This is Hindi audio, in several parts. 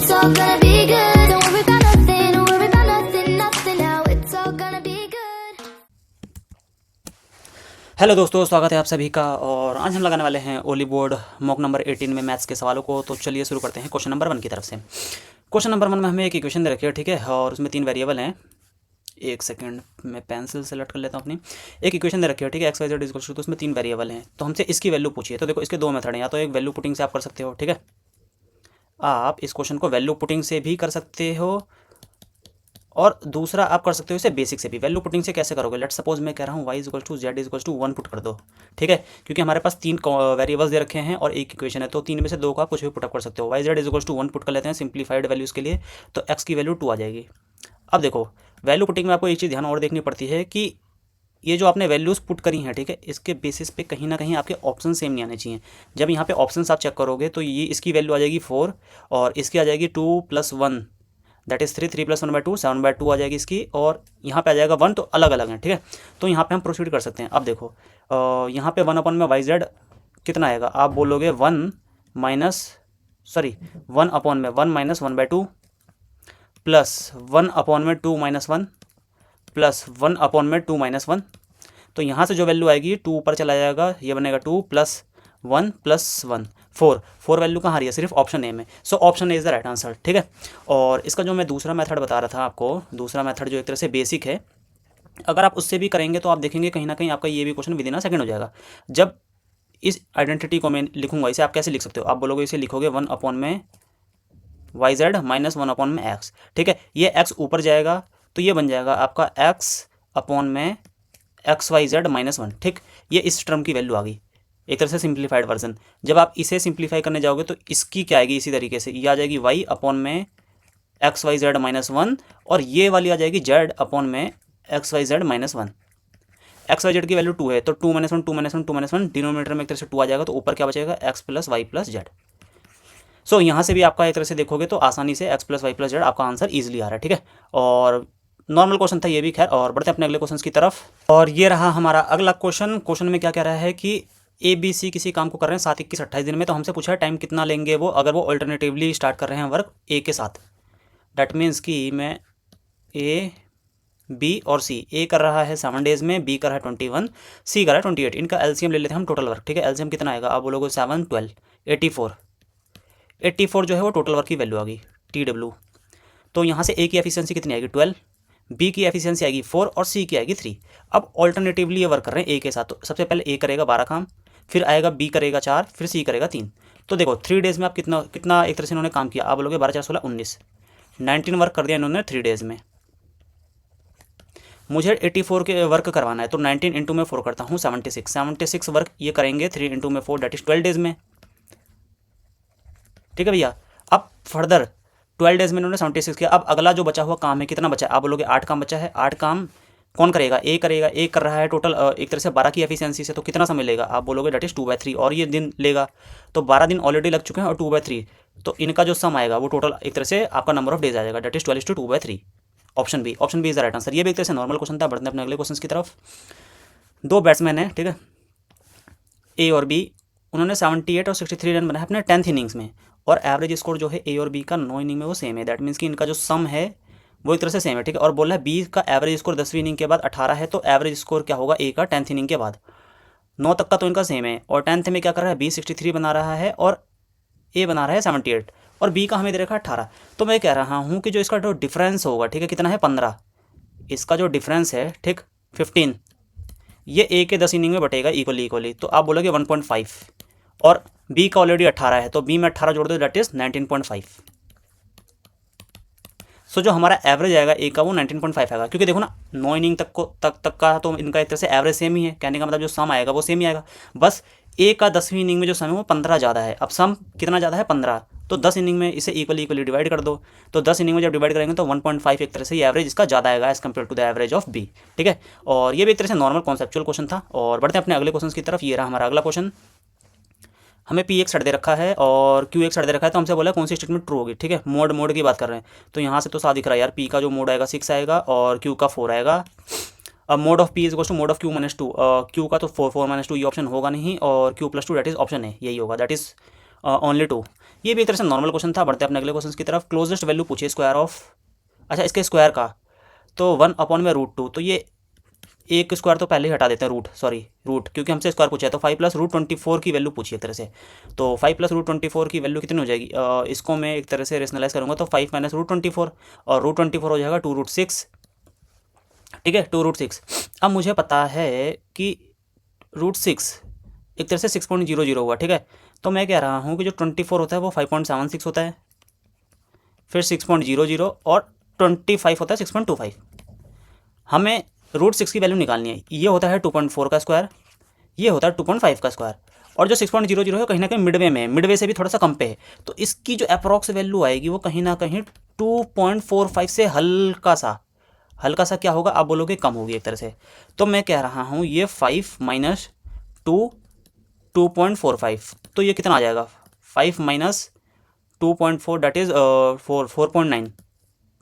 it's all gonna be good. Don't worry about nothing, don't worry about nothing, nothing now. It's all gonna be good. Hello दोस्तों, स्वागत है आप सभी का। और आज हम लगाने वाले हैं ओली बोर्ड मॉक नंबर 18 में मैथ्स के सवालों को। तो चलिए शुरू करते हैं क्वेश्चन नंबर 1 की तरफ से। क्वेश्चन नंबर 1 में हमें एक इक्वेशन दे रखी है, ठीक है, और उसमें 3 वेरिएबल हैं। एक सेकंड, मैं पेंसिल सेलेक्ट कर लेता हूँ अपनी। एक इक्वेशन दे रखी है, ठीक है, x y z equal to, तो उसमें 3 वेरिएबल हैं। तो हमसे इसकी वैल्यू पूछिए। तो देखो, इसके 2 मेथड हैं। या तो एक वैल्यू पुटिंग से आप कर सकते हो, ठीक है, आप इस क्वेश्चन को वैल्यू पुटिंग से भी कर सकते हो, और दूसरा आप कर सकते हो इसे बेसिक से भी। वैल्यू पुटिंग से कैसे करोगे? लेट सपोज मैं कह रहा हूँ y equal to z equal to 1 put कर दो, ठीक है, क्योंकि हमारे पास 3 वेरिएबल्स दे रखे हैं और एक इक्वेशन है, तो 3 में से 2 का कुछ भी पुटअप कर सकते हो। Y z equal to 1 put कर लेते हैं सिंप्लीफाइड वैल्यूज़ के लिए, तो एक्स की वैल्यू 2 आ जाएगी। अब देखो, वैल्यू पुटिंग में आपको एक चीज़ ध्यान और देखनी पड़ती है कि ये जो आपने वैल्यूज़ पुट करी हैं, ठीक है, इसके बेसिस पे कहीं ना कहीं आपके ऑप्शन सेम नहीं आने चाहिए। जब यहाँ पे ऑप्शंस आप चेक करोगे तो ये इसकी वैल्यू आ जाएगी 4 और इसकी आ जाएगी 2 + 1 दैट इज़ 3 + 1/2 7/2 आ जाएगी इसकी, और यहाँ पे आ जाएगा 1, तो अलग अलग हैं, ठीक है। तो यहाँ पे हम प्रोसीड कर सकते हैं। अब देखो, यहाँ पे 1 में वाई जेड कितना आएगा? आप बोलोगे 1 माइनस 1 अपॉन में 1 - 1/2 प्लस 1 अपॉन में 2 - 1 प्लस 1 अपॉन में 2 - 1। तो यहाँ से जो वैल्यू आएगी 2 ऊपर चला जाएगा, ये बनेगा 2 + 1 + 1 4 वैल्यू कहाँ आ रही है? सिर्फ ऑप्शन ए में। So option A is the right answer, ठीक है। और इसका जो मैं दूसरा मेथड बता रहा था आपको, दूसरा मेथड जो एक तरह से बेसिक है, अगर आप उससे भी करेंगे तो आप देखेंगे कहीं ना कहीं आपका ये भी question with in a second हो जाएगा। जब इस आइडेंटिटी को मैं लिखूंगा, इसे आप कैसे लिख सकते हो? आप बोलोगे, इसे लिखोगे 1 अपॉन में वाई जेड माइनस 1 अपॉन में एक्स, ठीक है। ये एक्स ऊपर जाएगा तो ये बन जाएगा आपका एक्स अपॉन में एक्स वाई जेड -1, ठीक। ये इस टर्म की वैल्यू आ गई, एक तरह से सिंप्लीफाइड वर्जन। जब आप इसे सिंप्लीफाई करने जाओगे तो इसकी क्या आएगी? इसी तरीके से ये आ जाएगी वाई अपॉन में एक्स वाई जेड -1, और ये वाली आ जाएगी जेड अपॉन में x y z -1। X y z की वैल्यू 2 है, तो 2 - 1 2 - 1 2 - 1 डिनोमिनेटर में एक तरह से 2 आ जाएगा, तो ऊपर क्या बचेगा? X plus Y plus Z. So यहाँ से भी आपका एक तरह से देखोगे तो आसानी से x plus Y plus z आपका आंसर ईजिली आ रहा है, ठीक है। और नॉर्मल क्वेश्चन था ये भी, खैर। और बढ़ते हैं अपने अगले क्वेश्चन की तरफ। और ये रहा हमारा अगला क्वेश्चन। क्वेश्चन में क्या कह रहा है कि ए बी सी किसी काम को कर रहे हैं 7, 21, 28 दिन में। तो हमसे पूछा है टाइम कितना लेंगे वो, अगर वो अल्टरनेटिवली स्टार्ट कर रहे हैं वर्क ए के साथ। डैट मीन्स कि मैं ए बी और सी, ए कर रहा है 7 डेज़ में, बी कर रहा है 21, सी कर रहा है 28। इनका एलसीएम ले लेते हैं हम, टोटल वर्क, ठीक है। एलसीएम कितना आएगा? आप बोलोगे 7 12 84 जो है वो टोटल वर्क की वैल्यू आ गई, टी डब्ल्यू। तो यहाँ से ए की एफिशिएंसी कितनी आएगी? 12, बी की एफिशिएंसी आएगी 4 और सी की आएगी 3। अब ऑल्टरनेटिवली ये वर्क कर रहे हैं ए के साथ, तो सबसे पहले ए करेगा 12 काम, फिर आएगा बी करेगा 4, फिर सी करेगा 3। तो देखो 3 डेज़ में आप कितना कितना एक तरह से इन्होंने काम किया? आप बोलोगे 12 4 16 19, 19 वर्क कर दिया इन्होंने 3 डेज़ में। मुझे 84 के वर्क करवाना है, तो 19 इंटू में 4 करता हूँ 76 वर्क ये करेंगे 3 इंटू में 4 दैट इज 12 डेज़ में, ठीक है भैया। अब फर्दर 12 डेज़ में इन्होंने 76 किया। अब अगला जो बचा हुआ काम है, कितना बचा है? आप बोलोगे 8 काम बचा है। 8 काम कौन करेगा? ए करेगा। ए कर रहा है टोटल एक तरह से 12 की एफिशिएंसी से, तो कितना समय लेगा? आप बोलोगे डेट इज 2/3, और ये दिन लेगा, तो 12 दिन ऑलरेडी लग चुके हैं और 2/3, तो इनका जो सम आएगा वो टोटल एक तरह से आपका नंबर ऑफ डेज आ जाएगा, that is 12 = 2/3। Option B is the right answer. ये भी एक तरह से नॉर्मल क्वेश्चन था। बढ़ते हैं अपने अगले क्वेश्चन की तरफ। 2 बैट्समैन है, ठीक है, ए और बी। उन्होंने 78 और 63 रन बनाए अपने 10th इनिंग्स में, और एवरेज स्कोर जो है ए और बी का 9 इनिंग में वो सेम है। दैट मीन्स कि इनका जो सम है वो एक तरह से सेम है, ठीक है। और बोला है बी का एवरेज स्कोर 10वीं इनिंग के बाद 18 है, तो एवरेज स्कोर क्या होगा ए का 10th इनिंग के बाद? 9 तक का तो इनका सेम है, और 10th में क्या कर रहा है? बी 63 बना रहा है और ए बना रहा है 78, और बी का हमें दे रखा है 18। तो मैं कह रहा हूँ कि जो इसका जो डिफरेंस होगा, ठीक है, कितना है? 15। इसका जो डिफरेंस है, ठीक, 15, ये ए के 10 इनिंग में बटेगा इक्वली। तो आप बोलोगे 1.5, और बी का ऑलरेडी 18 है, तो बी में 18 जोड़ दो, दैट इज 19.5। सो जो हमारा एवरेज आएगा ए का वो 19.5 आएगा, क्योंकि देखो ना 9 इनिंग तक का तो इनका एक तरह से एवरेज सेम ही है। कहने का मतलब जो सम आएगा वो सेम ही आएगा, बस ए का 10वीं इनिंग में जो सम है वो 15 ज़्यादा है। अब सम कितना ज़्यादा है? 15, तो 10 इनिंग में इसे इक्वली डिवाइड कर दो, तो 10 इनिंग में जब डिवाइड करेंगे तो 1.5 एक तरह से एवरेज इसका ज़्यादा आएगा as compare to the average of B, ठीक है। और ये भी एक तरह से नॉर्मल कॉन्सेप्चुअल क्वेश्चन था। और बढ़ते हैं अपने अगले क्वेश्चन की तरफ। ये रहा हमारा अगला क्वेश्चन। हमें पी एक सेट दे रखा है और क्यू एक सेट दे रखा है, तो हमसे बोला कौन सी स्टेटमेंट ट्रू होगी, ठीक है। मोड की बात कर रहे हैं, तो यहाँ से तो साफ दिख रहा है यार, पी का जो मोड आएगा 6 आएगा और क्यू का 4 आएगा। अब mode of p is to mode of q -2, q का तो 4 4 -2 ये ऑप्शन होगा नहीं, और क्यू +2 दैट इज ऑप्शन है, यही होगा, दैट इज ओनली 2। ये भी एक तरह से नॉर्मल क्वेश्चन था। बढ़ते हैं अपने अगले क्वेश्चन की तरफ। क्लोजेस्ट वैल्यू पूछिए स्क्वायर ऑफ, अच्छा इसके स्क्वायर का, तो 1/√2। तो ये एक स्क्वायर तो पहले ही हटा देते हैं, रूट, क्योंकि हमसे स्क्वायर पूछा है। तो 5 + √24 की वैल्यू पूछी एक तरह से। तो 5 + √24 की वैल्यू कितनी हो जाएगी? इसको मैं एक तरह से रेशनलाइज करूँगा तो 5 - √24, और √24 हो जाएगा 2√6। ठीक है, 2√6। अब मुझे पता है कि √6 एक तरह से 6.00 हुआ। ठीक है, तो मैं कह रहा हूँ कि जो 24 होता है वो 5.76 होता है, फिर 6.00 और 25 होता है 6.25। हमें √6 की वैल्यू निकालनी है। ये होता है 2.4 का स्क्वायर, ये होता है 2.5 का स्क्वायर, और जो 6.00 है कहीं ना कहीं मिडवे में है, मिडवे से भी थोड़ा सा कम पे है। तो इसकी जो अप्रॉक्स वैल्यू आएगी वो कहीं ना कहीं 2.45 से हल्का सा क्या होगा, आप बोलोगे कम होगी एक तरह से। तो मैं कह रहा हूँ ये 5 - 2 2.45, तो ये कितना आ जाएगा? 5 - 2.4 दैट इज़ 4.9।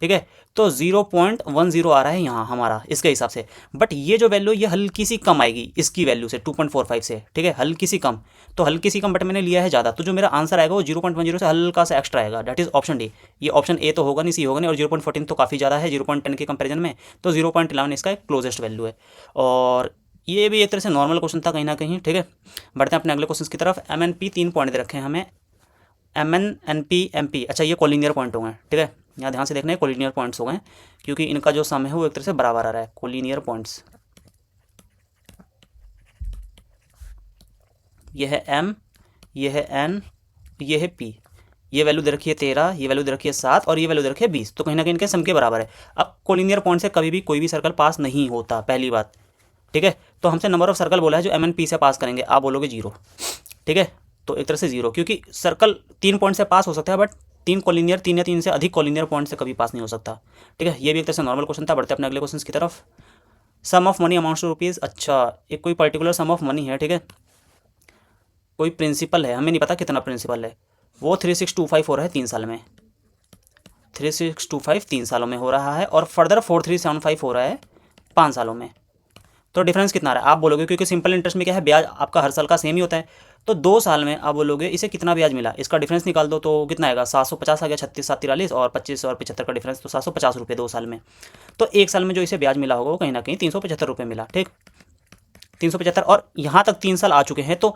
ठीक है, तो 0.10 आ रहा है यहाँ हमारा इसके हिसाब से। बट ये जो वैल्यू ये हल्की सी कम आएगी इसकी वैल्यू से, 2.45 से। ठीक है, हल्की सी कम, तो हल्की सी कम, बट मैंने लिया है ज़्यादा, तो जो मेरा आंसर आएगा वो 0.10 से हल्का सा एक्स्ट्रा आएगा, दैट इज ऑप्शन डी। ये ऑप्शन ए तो होगा नहीं, सी होगा नहीं, और 0.14 तो काफ़ी ज़्यादा है 0.10 के कंपेरिजन में, तो 0.11 इसका एक क्लोजेस्ट वैल्यू है। और ये भी एक तरह से नॉर्मल क्वेश्चन था कहीं ना कहीं। ठीक है, बढ़ते हैं अपने अगले क्वेश्चन की तरफ। MNP 3 पॉइंट दे रखे हैं हमें, MN NP MP। अच्छा ये कोलिनियर पॉइंट हो गए। ठीक है, यहाँ ध्यान से देखना है, कोलिनियर पॉइंट्स हो गए, क्योंकि इनका जो सम है वो एक तरह से बराबर आ रहा है, कोलिनियर पॉइंट्स। ये है M, ये है N, ये है P। ये वैल्यू दे रखी है 13, ये वैल्यू दे रखी है 7, और ये वैल्यू दे रखी है 20। तो कहीं ना कहीं इनके सम के बराबर है। अब कोलिनियर पॉइंट से कभी भी कोई भी सर्कल पास नहीं होता, पहली बात। ठीक है, तो हमसे नंबर ऑफ सर्कल बोला है जो MNP से पास करेंगे, आप बोलोगे 0। ठीक है, तो एक तरह से 0, क्योंकि सर्कल 3 पॉइंट से पास हो सकता है, बट 3 कोलिनियर, 3 या 3 से अधिक कोलिनियर पॉइंट से कभी पास नहीं हो सकता। ठीक है, ये भी एक तरह से नॉर्मल क्वेश्चन था। बढ़ते अपने अगले क्वेश्चन की तरफ। Sum of money amounts to rupees. अच्छा, एक कोई पर्टिकुलर सम ऑफ मनी है। ठीक है, कोई प्रिंसिपल है, हमें नहीं पता कितना प्रिंसिपल है, वो 3625 हो रहा है 3 साल में, 3625 3 सालों में हो रहा है, और फर्दर 4375 हो रहा है 5 सालों में। तो डिफरेंस कितना रहा है आप बोलोगे, क्योंकि सिंपल इंटरेस्ट में क्या है, ब्याज आपका हर साल का सेम ही होता है। तो 2 साल में आप बोलोगे इसे कितना ब्याज मिला, इसका डिफरेंस निकाल दो, तो कितना आएगा? 750 आ गया, 36 7 43, और 25 और 75 का डिफरेंस, तो 750 रुपये 2 साल में। तो 1 साल में जो इसे ब्याज मिला होगा वो कहीं ना कहीं 375 रुपये मिला। ठीक, 375, और यहाँ तक 3 साल आ चुके हैं, तो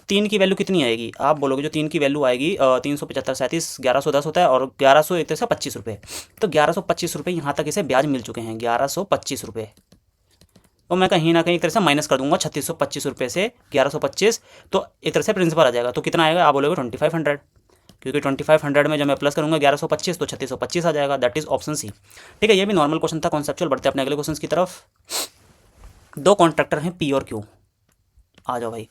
3 की वैल्यू कितनी आएगी आप बोलोगे? जो 3 की वैल्यू आएगी 375 37 1110 होता है, और 1100 एक तरह से 25 रुपये। तो 1125 रुपये यहाँ तक इसे ब्याज मिल चुके हैं, 1125 रुपये। तो मैं कहीं ना कहीं एक तरह से माइनस कर दूंगा 3625 रुपये से 1125, तो एक तरह से प्रिंसिपल आ जाएगा। तो कितना आएगा आप बोलोगे? 2500, क्योंकि 2500 में जब मैं प्लस करूंगा 1125 तो 3625 आ जाएगा, दैट इज ऑप्शन सी। ठीक है, ये भी नॉर्मल क्वेश्चन था, कॉन्सेप्चुअल। बढ़ते हैं अपने अगले क्वेश्चन की तरफ। 2 कॉन्ट्रैक्टर हैं P और Q, आ जाओ भाई।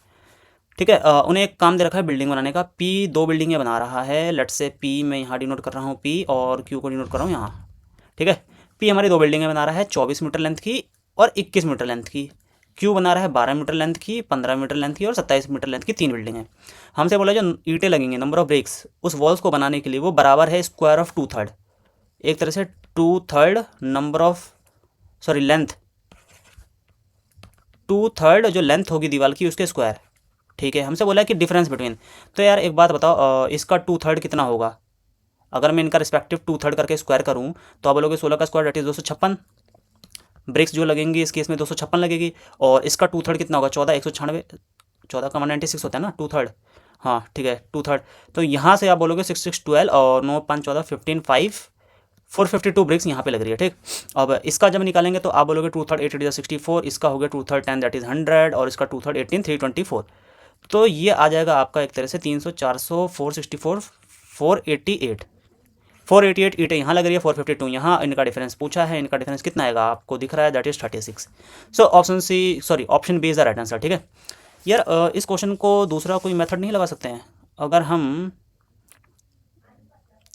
ठीक है, उन्हें एक काम दे रखा है बिल्डिंग बनाने का। P 2 बिल्डिंगें बना रहा है, लेट से P मैं यहाँ डिनोट कर रहा हूँ P, और Q को डिनोट कर रहा हूँ यहाँ। ठीक है, P हमारी 2 बिल्डिंगें बना रहा है 24 मीटर लेंथ की और 21 मीटर लेंथ की। Q बना रहा है 12 मीटर लेंथ की, 15 मीटर लेंथ की और 27 मीटर लेंथ की 3 बिल्डिंग है। हमसे बोला जो ईंटें लगेंगे, नंबर ऑफ ब्रिक्स उस वॉल्स को बनाने के लिए, वो बराबर है स्क्वायर ऑफ 2/3, एक तरह से 2/3 नंबर ऑफ, सॉरी लेंथ, 2/3 जो लेंथ होगी दीवार की उसके स्क्वायर। ठीक है, हमसे बोला कि डिफरेंस बिटवीन, तो यार एक बात बताओ, इसका 2/3 कितना होगा? अगर मैं इनका रिस्पेक्टिव 2/3 करके स्क्वायर करूँ तो आप बोलोगे 16 का स्क्वायर दैट इज 256। ब्रिक्स जो लगेंगी इस केस में 256 लगेगी, और इसका 2/3 कितना होगा? 14 196, 14 का 196 होता है ना 2/3। हाँ ठीक है 2/3, तो यहाँ से आप बोलोगे 6 6 12 और 9 5 14 15 5 452 ब्रिक्स यहाँ पे लग रही है। ठीक, अब इसका जब निकालेंगे तो आप बोलोगे 2/3 8 8 64, इसका हो गया 2/3 10 दैट इज 100, और इसका 2/3 18 324। तो ये आ जाएगा आपका एक तरह से 300 400 464 488 488 ईटें यहाँ लग रही है, 452 यहाँ। इनका डिफरेंस पूछा है, इनका डिफरेंस कितना आएगा आपको दिख रहा है, that is 36। So option C, sorry option B is the right answer. ठीक है यार, इस क्वेश्चन को दूसरा कोई मेथड नहीं लगा सकते हैं? अगर हम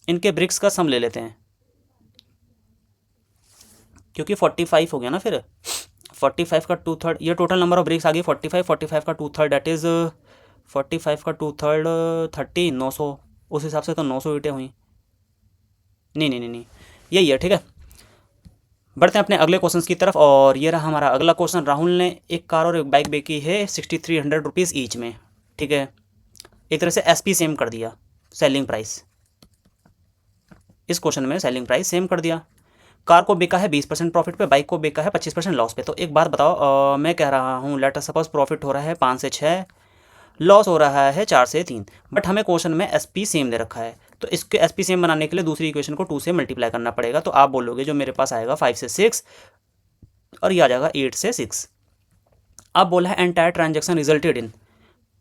इनके ब्रिक्स का सम ले लेते हैं, क्योंकि 45 हो गया ना, फिर 45 का 2/3, ये टोटल नंबर ऑफ ब्रिक्स आ गई 45, 45 का 2/3 दैट इज 45 का 2/3 30, 900, उस हिसाब से तो 900 ईंटें हुई। नहीं नहीं नहीं नहीं, यही है। ठीक है, बढ़ते हैं अपने अगले क्वेश्चन की तरफ, और ये रहा हमारा अगला क्वेश्चन। राहुल ने एक कार और एक बाइक बेची है 6300 रुपीज़ ईच में। ठीक है, एक तरह से एसपी सेम कर दिया, सेलिंग प्राइस, इस क्वेश्चन में सेलिंग प्राइस सेम कर दिया। कार को बेचा है 20% प्रॉफिट पे, बाइक को बेचा है 25% लॉस पे। तो एक बात बताओ, मैं कह रहा हूँ लेट अस सपोज प्रॉफिट हो रहा है 5 से 6, लॉस हो रहा है 4 से 3, बट हमें क्वेश्चन में एसपी सेम दे रखा है, तो इसके एसपी सेम बनाने के लिए दूसरी इक्वेशन को 2 से मल्टीप्लाई करना पड़ेगा। तो आप बोलोगे जो मेरे पास आएगा 5 से 6 और ये आ जाएगा 8 से 6। अब बोला है entire transaction resulted in,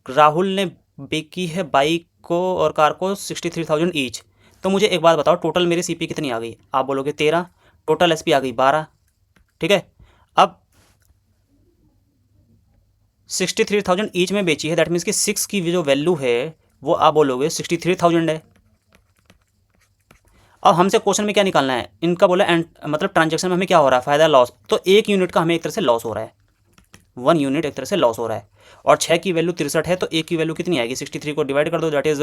Rahul ने बेची है बाइक को और कार को 63,000 ईच। तो मुझे एक बात बताओ, टोटल मेरी सीपी कितनी आ गई? आप बोलोगे 13, टोटल एसपी आ गई 12, ठीक है। अब 63,000 ईच में बेची है, दैट मीन्स कि 6 की जो वैल्यू है वो आप बोलोगे 63,000 है। अब हमसे क्वेश्चन में क्या निकालना है, इनका बोला एंड मतलब ट्रांजेक्शन में हमें क्या हो रहा है, फायदा लॉस। तो 1 यूनिट का हमें एक तरह से लॉस हो रहा है, 1 यूनिट एक तरह से लॉस हो रहा है। और 6 की वैल्यू 63 है, तो 1 की वैल्यू कितनी आएगी, 63 को डिवाइड कर दो, दैट इज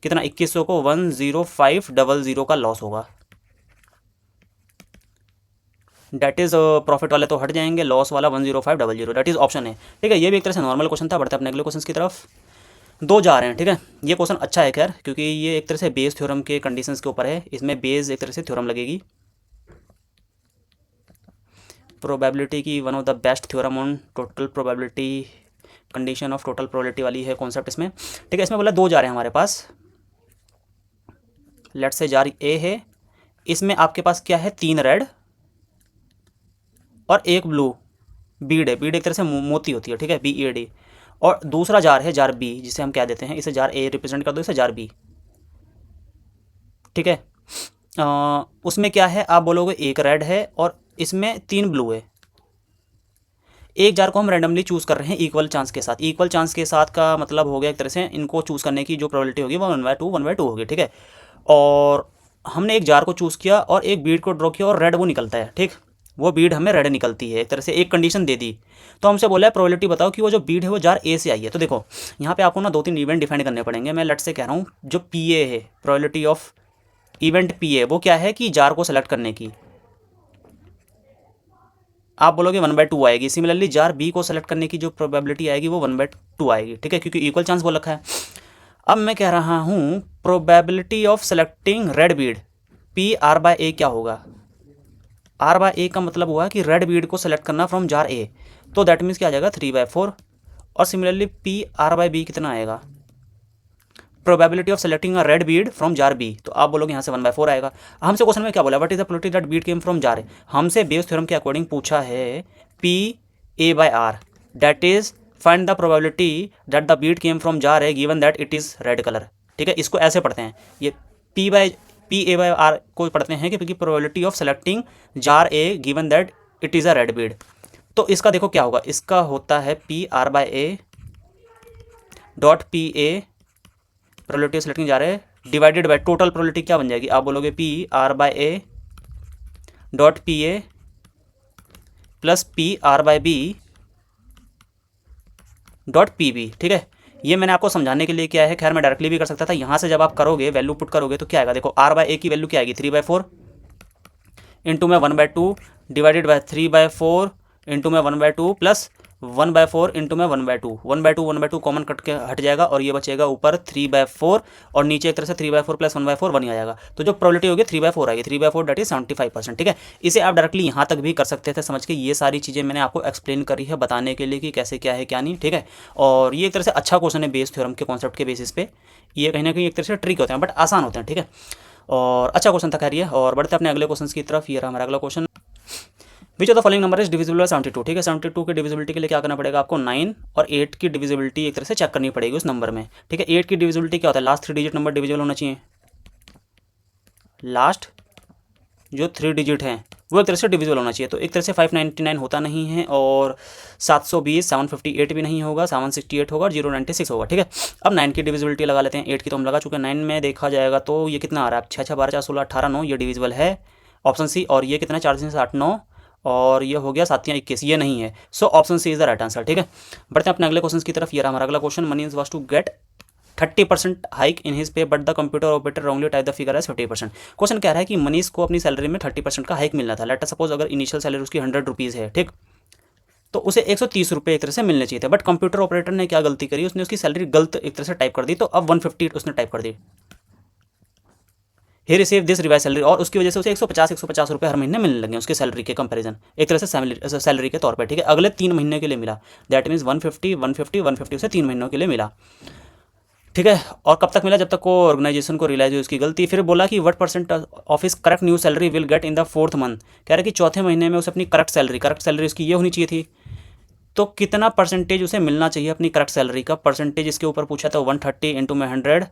कितना, 2100 को 10500 का लॉस होगा। दैट इज प्रॉफिट वाले तो हट जाएंगे, लॉस वाला 10500, दैट इज ऑप्शन है, ठीक है। ये भी एक तरह से नॉर्मल क्वेश्चन था। बढ़ते हैं अपने अगले क्वेश्चन की तरफ। 2 जा रहे हैं, ठीक है। ये क्वेश्चन अच्छा है खैर, क्योंकि ये एक तरह से बेस थ्योरम के कंडीशंस के ऊपर है, इसमें बेस एक तरह से थ्योरम लगेगी, प्रोबेबिलिटी की one of the best theorem on total probability, condition of total probability वाली है कॉन्सेप्ट इसमें, ठीक है। इसमें बोला 2 जा रहे हैं हमारे पास, लेट से जार ए है, इसमें आपके पास क्या है, 3 रेड और 1 ब्लू बीड है, बीड एक तरह से मोती होती है, ठीक है, BED। और दूसरा जार है जार बी, जिसे हम क्या देते हैं, इसे जार ए रिप्रेजेंट कर दो, इसे जार बी, ठीक है। उसमें क्या है, आप बोलोगे 1 रेड है और इसमें 3 ब्लू है। एक जार को हम रैंडमली चूज़ कर रहे हैं इक्वल चांस के साथ, इक्वल चांस के साथ का मतलब हो गया एक तरह से इनको चूज़ करने की जो प्रोबेबिलिटी होगी वो 1/2 होगी, ठीक है। और हमने एक जार को चूज़ किया और एक बीड को ड्रॉ किया और रेड वो निकलता है, ठीक, वो बीड हमें रेड निकलती है, एक तरह से एक कंडीशन दे दी। तो हमसे बोला है प्रोबेबिलिटी बताओ कि वो जो बीड है वो जार ए से आई है। तो देखो यहाँ पे आपको ना 2-3 इवेंट डिफाइन करने पड़ेंगे। मैं लेट से कह रहा हूँ जो PA है, प्रोबेबिलिटी ऑफ इवेंट PA, वो क्या है कि जार को सेलेक्ट करने की, आप बोलोगे 1/2 आएगी। सिमिलरली जार बी को सेलेक्ट करने की जो प्रोबेबिलिटी आएगी वो 1/2 आएगी, ठीक है, क्योंकि इक्वल चांस बोल रखा है। अब मैं कह रहा हूँ probability of selecting red Beed, PR/A क्या होगा, R/A का मतलब हुआ कि रेड बीड को सेलेक्ट करना फ्रॉम जार A, तो दैट मीन्स क्या आ जाएगा 3/4। और सिमिलरली PR/B कितना आएगा, probability of selecting a red bead from jar B, तो आप बोलोगे यहाँ से 1/4 आएगा। हमसे क्वेश्चन में क्या बोला, what is the probability that bead came from jar A, हमसे बेस थ्योरम के अकॉर्डिंग पूछा है PA/R, that is find the probability that the bead came from jar A given that it is red colour, ठीक है। इसको ऐसे पढ़ते हैं, ये PA/R को पढ़ते हैं कि probability of selecting jar A given that it is a red Beed. तो इसका देखो क्या होगा, इसका होता है PR/A dot PA probability of selecting jar A divided by total probability क्या बन जाएगी, आप बोलोगे PR/A dot PA plus PR/B dot PB, ठीक है। ये मैंने आपको समझाने के लिए क्या है, खैर मैं डायरेक्टली भी कर सकता था। यहाँ से जब आप करोगे वैल्यू पुट करोगे तो क्या आएगा, देखो R/A की वैल्यू क्या आएगी 3/4 इंटू में 1/2 डिवाइडेड बाय 3/4 इंटू में 1/2 प्लस 1/4 इंटू में 1/2, 1/2 कॉमन कट के हट जाएगा और ये बचेगा ऊपर 3/4 और नीचे एक तरह से 3/4 प्लस 1/4 1 ही आ जाएगा। तो जो प्रोबेबिलिटी होगी 3/4 आएगी, 3/4 दैट इज 75%, ठीक है। इसे आप डायरेक्टली यहाँ तक भी कर सकते थे समझ के, ये सारी चीज़ें मैंने आपको एक्सप्लेन करी है बताने के लिए कि कैसे क्या है क्या नहीं, ठीक है। और ये एक तरह से अच्छा क्वेश्चन है बेस थ्योरम के कॉन्सेप्ट के बेसिस पे, ये कहीं ना कहीं एक तरह से ट्रिक होते हैं बट आसान होते हैं, ठीक है। और अच्छा क्वेश्चन था खैर ये। और बढ़ते अपने अगले क्वेश्चन की तरफ। ये रहा हमारा अगला question, which of the following number is divisible by 72, ठीक है। 72 की डिविजिबिलिटी के लिए क्या करना पड़ेगा आपको, 9 और 8 की डिविजिबिलिटी एक तरह से चेक करनी पड़ेगी उस नंबर में, ठीक है। 8 की डिविजिबिलिटी क्या होता है, लास्ट 3 डिजिट नंबर डिविजिबल होना चाहिए, लास्ट जो 3 डिजिट हैं वो एक तरह से डिविजिबल होना चाहिए। तो एक तरह से 599 होता नहीं है और 720 758 भी नहीं होगा, 768 होगा और 096 होगा, ठीक है। अब 9 की डिविजिबिलिटी लगा लेते हैं, 8 की तो हम लगा चुके हैं। 9 में देखा जाएगा तो ये कितना आ रहा है, 6 6 12 4 16 18 9, ये डिविजिबल है ऑप्शन सी। और ये कितना 4 3 8 9 और ये हो गया 7 या 21, ये नहीं है। So option C is the right answer, ठीक है। बढ़ते हैं अपने अगले क्वेश्चन की तरफ। ये रहा हमारा अगला question, Manish was to get 30% hike in his pay but the computer operator wrongly type the figure as 50%। Question कह रहा है कि मनीष को अपनी सैलरी में 30% का हाइक मिलना था। लेट अस सपोज अगर इनिशियल सैलरी उसकी 100 रुपीज़ है, ठीक, तो उसे 130 रुपये एक तरह से मिलने चाहिए थे, बट कंप्यूटर ऑपरेटर ने क्या गलती करी, उसने उसकी सैलरी गलत एक तरह से टाइप कर दी, तो अब 150 उसने टाइप कर दी, ही रिसीव दिस रिवाइज सैलरी, और उसकी वजह से उसे 150 रुपये हर महीने मिलने लगे उसके सैलरी के कंपैरिजन, एक तरह से सैलरी के तौर पर, ठीक है, अगले 3 महीने के लिए मिला, दैट मीन्स 150 उसे 3 महीनों के लिए मिला, ठीक है। और कब तक मिला, जब तक वो ऑर्गेनाइजेशन को रियलाइज हुई उसकी गलती। फिर बोला कि what percent of his correct new salary will get in the 4th month, कह रहे कि चौथे महीने में उसे अपनी करेक्ट सैलरी उसकी ये होनी चाहिए थी, तो कितना परसेंटेज उसे मिलना चाहिए अपनी करेक्ट सैलरी का, परसेंटेज इसके ऊपर पूछा था 130 इंटू में 100,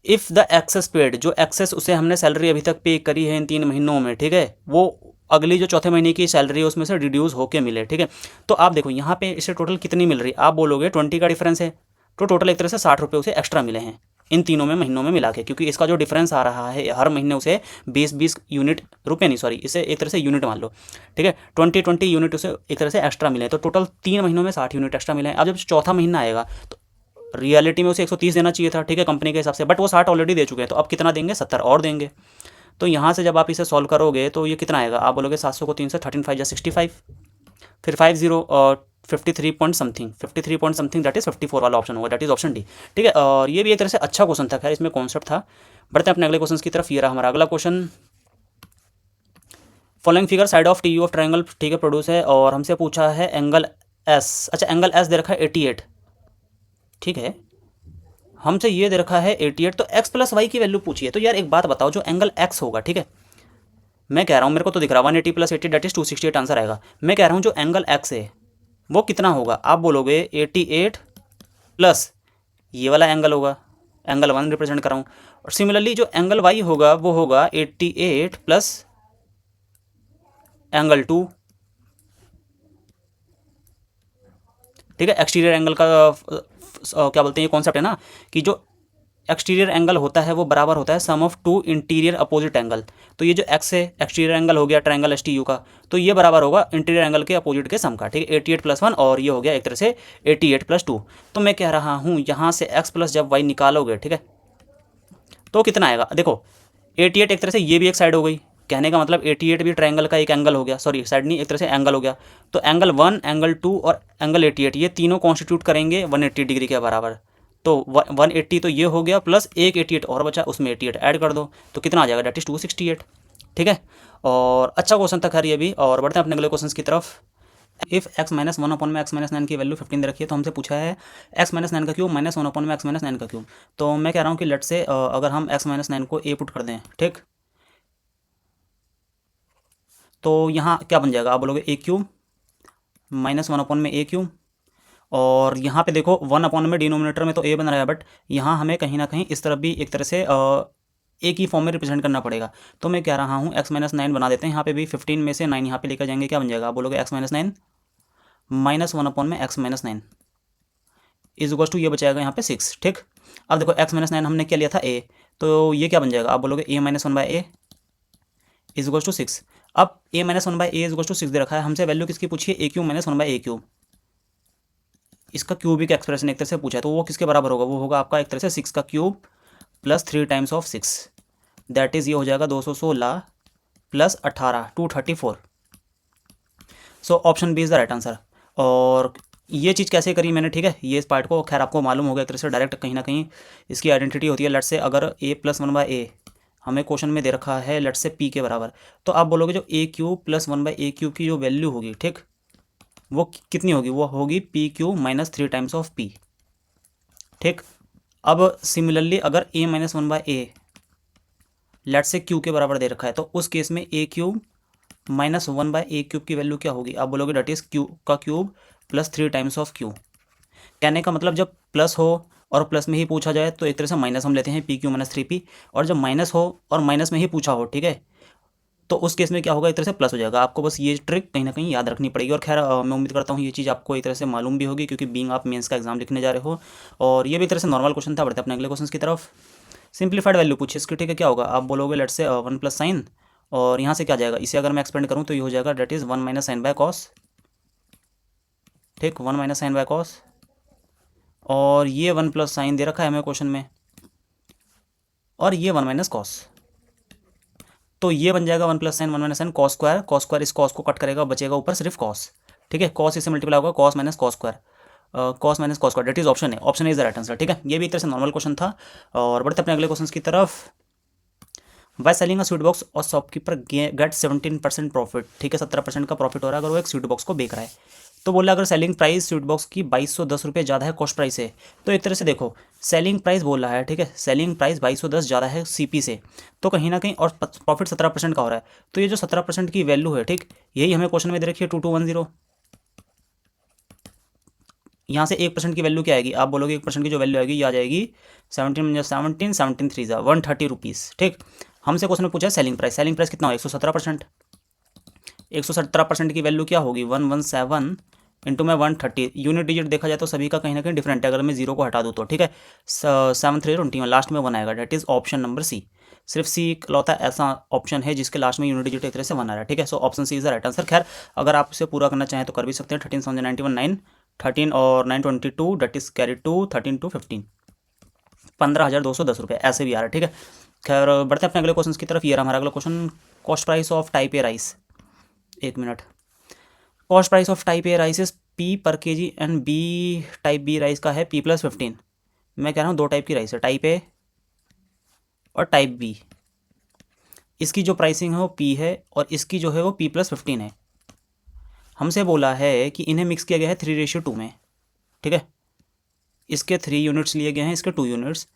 इफ़ द एक्सेस पेड, जो एक्सेस उसे हमने सैलरी अभी तक पे करी है इन 3 महीनों में, ठीक है, वो अगली जो चौथे महीने की सैलरी है उसमें से रिड्यूस होके मिले, ठीक है। तो आप देखो यहाँ पे इसे टोटल कितनी मिल रही है, आप बोलोगे 20 का डिफरेंस है, तो टोटल एक तरह से 60 रुपये उसे एक्स्ट्रा मिले हैं इन तीनों में महीनों में मिला के, क्योंकि इसका जो डिफरेंस आ रहा है हर महीने उसे 20 यूनिट, रुपये नहीं सॉरी, इसे एक तरह से यूनिट मान लो, ठीक है, 20 यूनिट उसे एक तरह से एक्स्ट्रा मिले, तो टोटल 3 महीनों में 60 यूनिट एक्स्ट्रा मिले हैं। अब जब चौथा महीना आएगा तो रियलिटी में उसे 130 देना चाहिए था, ठीक है, कंपनी के हिसाब से, बट वो 60 ऑलरेडी दे चुके हैं, तो अब कितना देंगे, 70 और देंगे। तो यहाँ से जब आप इसे सॉल्व करोगे तो ये कितना आएगा, आप बोलोगे 700 को 3 से 13 5 या 65, फिर 50 और 53 पॉइंट समथिंग दैट इज 54 वाला ऑप्शन होगा, दैट इज ऑप्शन डी, ठीक है। और ये भी एक तरह से अच्छा क्वेश्चन था, खैर इसमें कॉन्सेप्ट था। बढ़ते हैं अपने अगले क्वेश्चन की तरफ। ये रहा हमारा अगला question, following figure side of T U of triangle, ठीक है, प्रोड्यूस है, और हमसे पूछा है एंगल एस, अच्छा एंगल एस दे रखा है 88, ठीक है, हमसे ये दे रखा है 88, तो x प्लस वाई की वैल्यू पूछी है। तो यार एक बात बताओ, जो एंगल x होगा, ठीक है, मैं कह रहा हूँ, मेरे को तो दिख रहा है 180 प्लस 80 दैट इज 268 आंसर आएगा, मैं कह रहा हूँ जो एंगल x है वो कितना होगा, आप बोलोगे 88 प्लस ये वाला एंगल होगा, एंगल 1 रिप्रेजेंट कर रहा हूँ, और सिमिलरली जो एंगल y होगा वो होगा 88 प्लस एंगल 2, ठीक है। एक्सटीरियर एंगल का क्या बोलते हैं, ये कॉन्सेप्ट है ना कि जो एक्सटीरियर एंगल होता है वो बराबर होता है सम ऑफ 2 इंटीरियर अपोजिट एंगल, तो ये जो एक्स है एक्सटीरियर एंगल हो गया ट्रायंगल एस टी यू का, तो ये बराबर होगा इंटीरियर एंगल के अपोजिट के सम का, ठीक है, 88 प्लस 1, और ये हो गया एक तरह से 88 प्लस 2। तो मैं कह रहा हूँ यहाँ से एक्स प्लस जब वाई निकालोगे, ठीक है, तो कितना आएगा, देखो 88 एक तरह से ये भी एक साइड हो गई, कहने का मतलब 88 भी ट्रायंगल का एक एंगल हो गया, सॉरी साइड नहीं, एक तरह से एंगल हो गया, तो एंगल 1 एंगल 2 और एंगल 88 ये तीनों कॉन्स्टिट्यूट करेंगे 180 डिग्री के बराबर, तो 180 तो ये हो गया, प्लस एक 88 और बचा, उसमें 88 ऐड कर दो, तो कितना आ जाएगा, डेट इज 268, ठीक है। और अच्छा क्वेश्चन था खैर ये भी। और बढ़ते हैं अपने अगले क्वेश्चन की तरफ। इफ़ x माइनस 1 अपॉन में x माइनस 9 की वैल्यू 15 दे रखी है, तो हमसे पूछा है x माइनस 9 का क्यूब माइनस 1 अपॉन में x माइनस 9 का क्यूब। तो मैं कह रहा हूँ कि लेट से अगर हम x माइनस 9 को a पुट कर दें, ठीक, तो यहाँ क्या बन जाएगा, आप बोलोगे a क्यूब माइनस 1 अपॉन में a क्यूब, और यहाँ पे देखो 1 अपॉन में डिनोमिनेटर में तो a बन रहा है, बट यहाँ हमें कहीं ना कहीं इस तरफ भी एक तरह से a की फॉर्म में रिप्रेजेंट करना पड़ेगा। तो मैं कह रहा हूँ x माइनस 9 बना देते हैं, यहाँ पे भी 15 में से 9 यहाँ पे लेकर जाएंगे, क्या बन जाएगा, आप बोलोगे x माइनस 9 माइनस 1 अपॉन में x minus 9 is equal to ये बचाएगा यहाँ पे 6, ठीक। अब देखो x माइनस 9 हमने क्या लिया था a, तो ये क्या बन जाएगा, आप बोलोगे a minus 1 by a is equal to 6। अब a minus 1 by a is equal to 6 दे रखा है, हमसे वैल्यू किसकी पूछी है, a cube minus 1 by a cube, इसका क्यूबिक एक्सप्रेशन एक तरह से पूछा है, तो वो किसके बराबर होगा, वो होगा आपका एक तरह से 6 का cube plus 3 times of 6, that is ये हो जाएगा 216 plus 18 234। So option B is the right answer. और ये चीज़ कैसे करी मैंने, ठीक है, ये इस पार्ट को खैर आपको मालूम होगा एक तरह से डायरेक्ट कहीं ना कहीं इसकी आइडेंटिटी होती है। लेट से अगर a प्लस 1 बाई ए हमें क्वेश्चन में दे रखा है लेट से p के बराबर, तो आप बोलोगे जो a cube plus 1 by a cube की जो वैल्यू होगी, ठीक, वो कितनी होगी, वो होगी p cube minus 3 times of p, ठीक। अब सिमिलरली अगर a minus 1 by a let से q के बराबर दे रखा है, तो उस केस में a cube minus 1 by a cube की वैल्यू क्या होगी, आप बोलोगे डेट इज q का cube plus 3 times of q। कहने का मतलब जब प्लस हो और प्लस में ही पूछा जाए तो एक तरह से माइनस हम लेते हैं पी क्यू माइनस 3p, और जब माइनस हो और माइनस में ही पूछा हो, ठीक है, तो उस केस में क्या होगा, एक तरह से प्लस हो जाएगा। आपको बस ये ट्रिक कहीं ना कहीं याद रखनी पड़ेगी। और खैर मैं उम्मीद करता हूँ ये चीज़ आपको एक तरह से मालूम भी होगी, क्योंकि बीइंग आप मेंस का एग्जाम लिखने जा रहे हो। और ये भी एक तरह से नॉर्मल क्वेश्चन था। बढ़ते अपने अगले क्वेश्चन की तरफ। सिंप्लीफाइड वैल्यू पूछिए इसकी, ठीक है, क्या होगा, आप बोलोगे लेट से 1 प्लस साइन, और यहाँ से क्या जाएगा, इसे अगर मैं एक्सपेंड करूँ तो ये हो जाएगा that is 1 minus sine by cos, ठीक, 1 माइनस साइन बाय कॉस, और ये 1 प्लस साइन दे रखा है हमें क्वेश्चन में, और ये 1 माइनस कॉस। तो ये बन जाएगा 1 + sin 1 - sin cos स्क्वायर इस cos को कट करेगा, बचेगा ऊपर सिर्फ cos, ठीक है। cos इससे मल्टीप्लाई होगा cos - cos square, cos - cos square, that is option है, option is the right answer, ठीक है। ये भी एक तरह से नॉर्मल क्वेश्चन था। और बढ़ते अपने अगले क्वेश्चन की तरफ। By selling a sweet box और शॉपकीपर गेट 17% प्रॉफिट, ठीक है, 17% का प्रॉफिट हो रहा है अगर वो एक स्वीट बॉक्स को बेच रहा है। तो बोला अगर सेलिंग प्राइस स्वीट बॉक्स की 2210 रुपये ज़्यादा है कॉस्ट प्राइस से, तो एक तरह से देखो सेलिंग प्राइस बोल रहा है, ठीक है, सेलिंग प्राइस 2210 ज़्यादा है सीपी से, तो कहीं ना कहीं और प्रॉफिट 17% का हो रहा है। तो ये जो 17% की वैल्यू है, ठीक, यही हमें क्वेश्चन में दे रखी है 2210। यहाँ से 1% की वैल्यू क्या आएगी, आप बोलोगे 1% की जो वैल्यू आएगी ये आ जाएगी 17 3 ज़ा 130 रुपीज़, ठीक। हमसे क्वेश्चन में पूछा है सेलिंग प्राइस कितना हो, 117%। 117% की वैल्यू क्या होगी 117 इंटू में 130, यूनिट डिजिट देखा जाए तो सभी का कहीं ना कहीं डिफरेंट है, अगर मैं जीरो को हटा दूँ तो, ठीक है। 7 3 20 लास्ट में 1 आएगा, that is option number C. सिर्फ सी इकलौता ऐसा ऑप्शन है जिसके लास्ट में यूनिट डिजिट एक तरह से 1 आ रहा है, ठीक है। So option C is the right answer. खैर अगर आप इसे पूरा करना चाहें तो कर भी सकते हैं। 13 7 91 9, 13 और 9 22, डेट इज कैरी 2, 13 2 15, 15,210 रुपये ऐसे भी आ रहा है, ठीक है। खैर बढ़ते हैं अपने अगले क्वेश्चन की तरफ। ये रहा हमारा अगला question, cost price of type A rice. एक minute, cost price of type A rice is P per K G and B type B rice का है P+15। मैं कह रहा हूँ दो टाइप की राइस है, टाइप ए और टाइप बी। इसकी जो प्राइसिंग है वो P है और इसकी जो है वो P+15 है। हमसे बोला है कि इन्हें मिक्स किया गया है 3:2 में, ठीक है। इसके 3 यूनिट्स लिए गए हैं, इसके 2 यूनिट्स,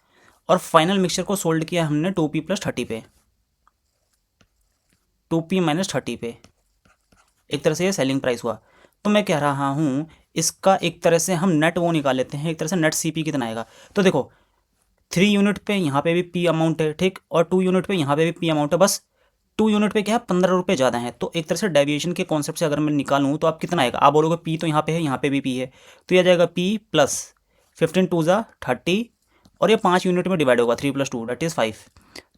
और फाइनल मिक्सचर को सोल्ड किया हमने 2P+30 पे, 2P - 30 पे। एक तरह से ये सेलिंग प्राइस हुआ। तो मैं कह रहा हूँ इसका एक तरह से हम नेट वो निकाल लेते हैं, एक तरह से नेट CP कितना आएगा। तो देखो 3 यूनिट पे यहाँ पे भी P अमाउंट है, ठीक, और 2 यूनिट पे यहाँ पे भी P अमाउंट है, बस 2 यूनिट पे क्या है 15 रुपये ज़्यादा है। तो एक तरह से डेविएशन के कॉन्सेप्ट से अगर मैं निकालूँ तो आप कितना आएगा, आप बोलोगे P तो यहाँ पे है, यहाँ पे भी P है, तो यह जाएगा P+15 2 ज़ा 30, और ये 5 यूनिट में डिवाइड होगा 3 + 2 डेट इज़ 5।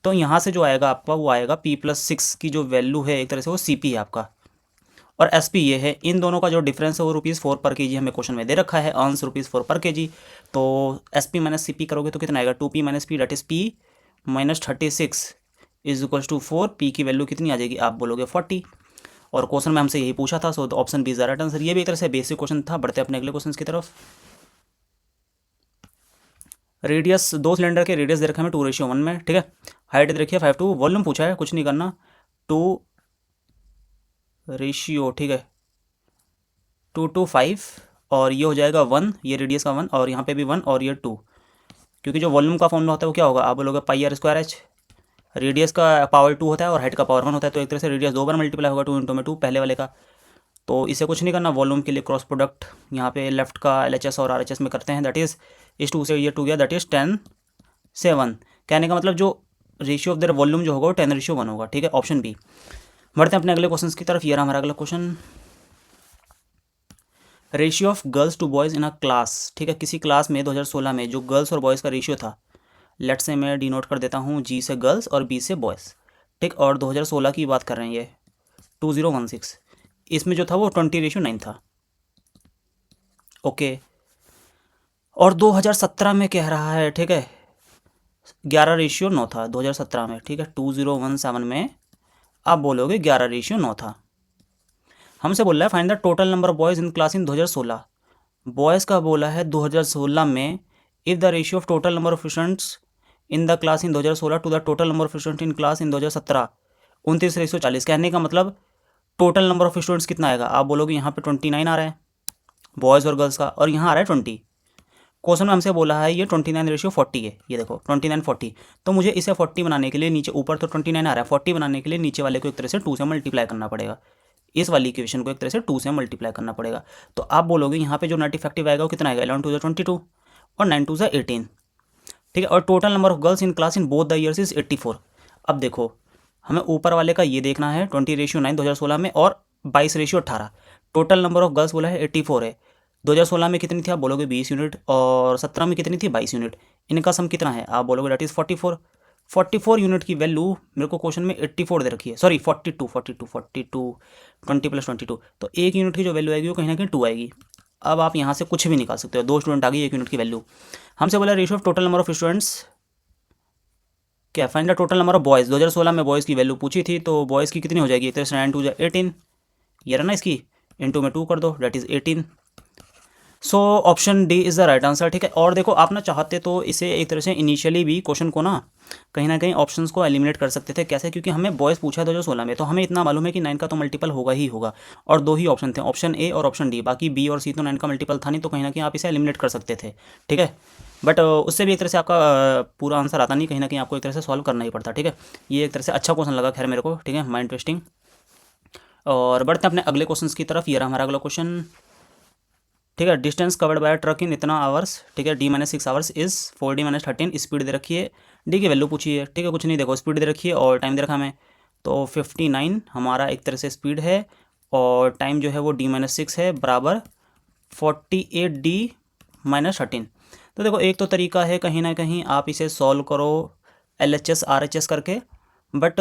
तो यहाँ से जो आएगा आपका वो आएगा P+6 की जो वैल्यू है एक तरह से वो CP है आपका, और SP ये है। इन दोनों का जो डिफरेंस है वो ₹4 पर kg हमें क्वेश्चन में दे रखा है, अर्न्स ₹4 पर kg। तो SP - CP करोगे तो कितना आएगा 2P - P that is P - 36 is equal to 4। P की वैल्यू कितनी आ जाएगी, आप बोलोगे 40, और क्वेश्चन में हमसे यही पूछा था। So option B is the right answer. ये भी एक तरह से बेसिक क्वेश्चन था। बढ़ते अपने अगले क्वेश्चन की तरफ। रेडियस, दो सिलेंडर के रेडियस दे रखे हमें 2:1 में, ठीक है। हाइट दे रखी है 5:2, वॉल्यूम पूछा है, कुछ नहीं करना, 2:, ठीक है, 2:5, और ये हो जाएगा 1, ये रेडियस का 1, और यहाँ पे भी 1 और ये 2, क्योंकि जो वॉल्यूम का फॉर्मूला होता है वो क्या होगा, आप बोलोगे πr²h। रेडियस का पावर 2 होता है और हाइट का पावर 1 होता है, तो एक तरह से रेडियस 2 बार मल्टीप्लाई होगा 2 इंटू में 2 पहले वाले का। तो इसे कुछ नहीं करना, वॉल्यूम के लिए क्रॉस प्रोडक्ट यहाँ पे लेफ्ट का LHS और RHS में करते हैं, दैट इज़ इस 2 से ये 2 गया, दैट इज़ 10:7। कहने का मतलब जो रेशियो ऑफ देयर वॉल्यूम जो होगा वो 10:1 होगा, ठीक है, ऑप्शन बी। बढ़ते हैं अपने अगले क्वेश्चन की तरफ। ये रहा हमारा अगला question, ratio of girls to boys in a class, ठीक है, किसी क्लास में 2016 में जो गर्ल्स और बॉयज़ का रेशियो था, लेट से मैं डिनोट कर देता हूँ G से गर्ल्स और B से बॉयज़, ठीक, और 2016 की बात कर रहे हैं, ये 2016, इसमें जो था वो 20:9 था, ओके। और 2017 में कह रहा है, ठीक है, 11:9 था 2017 में, ठीक है, 2017 में आप बोलोगे 11:9 था। हमसे बोल रहा है find the total number of boys in class in 2016। Boys का बोला है 2016 में, if the ratio of total number of students in the class in 2016 to the total number of student in class in 2017 29:40। कहने का मतलब टोटल नंबर ऑफ स्टूडेंट्स कितना आएगा, आप बोलोगे यहाँ पे 29 आ रहा है बॉयज़ और गर्ल्स का, और यहाँ आ रहा है 20। क्वेश्चन में हमसे बोला है ये 29:40 है, ये देखो 29:40। तो मुझे इसे 40 बनाने के लिए नीचे, ऊपर तो 29 आ रहा है, 40 बनाने के लिए नीचे वाले को एक तरह से 2 से मल्टीप्लाई करना पड़ेगा, इस वाली इक्वेशन को एक तरह से 2 से मल्टीप्लाई करना पड़ेगा। तो आप बोलोगे यहाँ पे जो नेट इफेक्टिव आएगा वो कितना आएगा, 11 2 22 और 9 2 18, ठीक है। और total number of girls in class in both the years is 84। अब देखो हमें ऊपर वाले का ये देखना है 20:9 2016 में और 22:18। टोटल नंबर ऑफ गर्ल्स बोला है 84 है, 2016 में कितनी थी, आप बोलोगे 20 यूनिट, और 17 में कितनी थी 22 यूनिट, इनका सम कितना है, आप बोलोगे डेट इज़ 44 यूनिट की वैल्यू मेरे को क्वेश्चन में 84 दे रखी है, सॉरी 42 20 + 22, तो एक यूनिट की जो वैल्यू आएगी वो कहीं ना कहीं 2 आएगी। अब आप यहाँ से कुछ भी निकाल सकते हो, 2 स्टूडेंट आ गई, 1 यूनिट की वैल्यू। हमसे बोला ratio of total number of students क्या find the total number of boys. 2016 में बॉयज़ की वैल्यू पूछी थी, तो बॉयज़ की कितनी हो जाएगी, एक तरह से 9 2 18, ये रहा ना, इसकी इंटू में 2 कर दो, that is 18। So option D is the right answer. ठीक है, और देखो आप ना चाहते तो इसे एक तरह से इनिशियली भी क्वेश्चन को ना कहीं ऑप्शंस को एलिमिनेट कर सकते थे। कैसे, क्योंकि हमें बॉयज़ पूछा 2016 में, तो हमें इतना मालूम है कि 9 का तो मल्टीपल होगा ही होगा, और 2 ही ऑप्शन थे, ऑप्शन ए और ऑप्शन डी। बाकी बी और सी तो 9 का मल्टीपल था नहीं, तो कहीं आप इसे एलिमिनेट कर सकते थे। ठीक है, बट उससे भी एक तरह से आपका पूरा आंसर आता नहीं, कहीं आपको एक तरह से सॉल्व करना ही पड़ता। ठीक है, ये एक तरह से अच्छा क्वेश्चन लगा खैर मेरे को। ठीक है, माइंड ट्विस्टिंग। और बढ़ते हैं अपने अगले क्वेश्चन की तरफ। ये रहा हमारा अगला क्वेश्चन। ठीक है, डिस्टेंस कवर्ड बाय ट्रक इन इतना आवर्स। ठीक है, D-6 hours is 4D-13। Speed दे रखी है, डी की वैल्यू पूछी है। ठीक है, कुछ नहीं, देखो स्पीड दे रखी है और टाइम दे रखा हमें, तो 59 हमारा एक तरह से स्पीड है, और टाइम जो है वो D-6 है, बराबर 48D-13। तो देखो एक तो तरीका है कहीं ना कहीं आप इसे सॉल्व करो LHS RHS करके, बट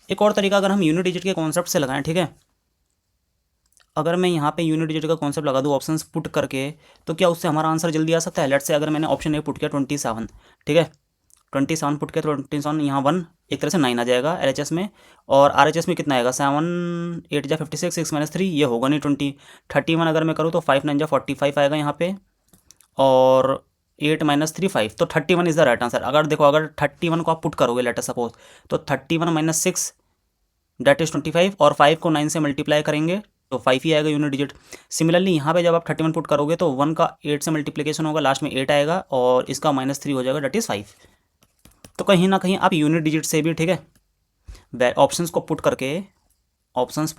एक और तरीका अगर हम यूनिट डिजिट के कॉन्सेप्ट से लगाएं। ठीक है, अगर मैं यहाँ पे यूनिट डिजिट का कॉन्सेप्ट लगा दूँ ऑप्शंस पुट करके, तो क्या उससे हमारा आंसर जल्दी आ सकता है। लेट्स से अगर मैंने ऑप्शन ए पुट किया 27, ठीक है, 27 पुट किया, 27 यहाँ 1 एक तरह से 9 आ जाएगा LHS में, और RHS में कितना आएगा, 7 8 जा 56, 6 - 3, ये होगा नहीं 20। 31 अगर मैं करूँ तो 5 9 जा 45 आएगा यहाँ पे, और 8 - 3 5, तो 31 इज़ द राइट आंसर। अगर देखो अगर 31 को आप पुट करोगे लेट अस सपोज, तो 31 - 6 डेट इज़ 25, और 5 को 9 से मल्टीप्लाई करेंगे तो 5 ही आएगा यूनिट डिजिट। सिमिलरली यहाँ पे जब आप 31 पुट करोगे तो 1 का 8 से मल्टीप्लिकेशन होगा, लास्ट में 8 आएगा, और इसका -3 हो जाएगा, डेट इज़ 5। तो कहीं ना कहीं आप यूनिट डिजिट से भी, ठीक है, ऑप्शंस को पुट करके, ऑप्शंस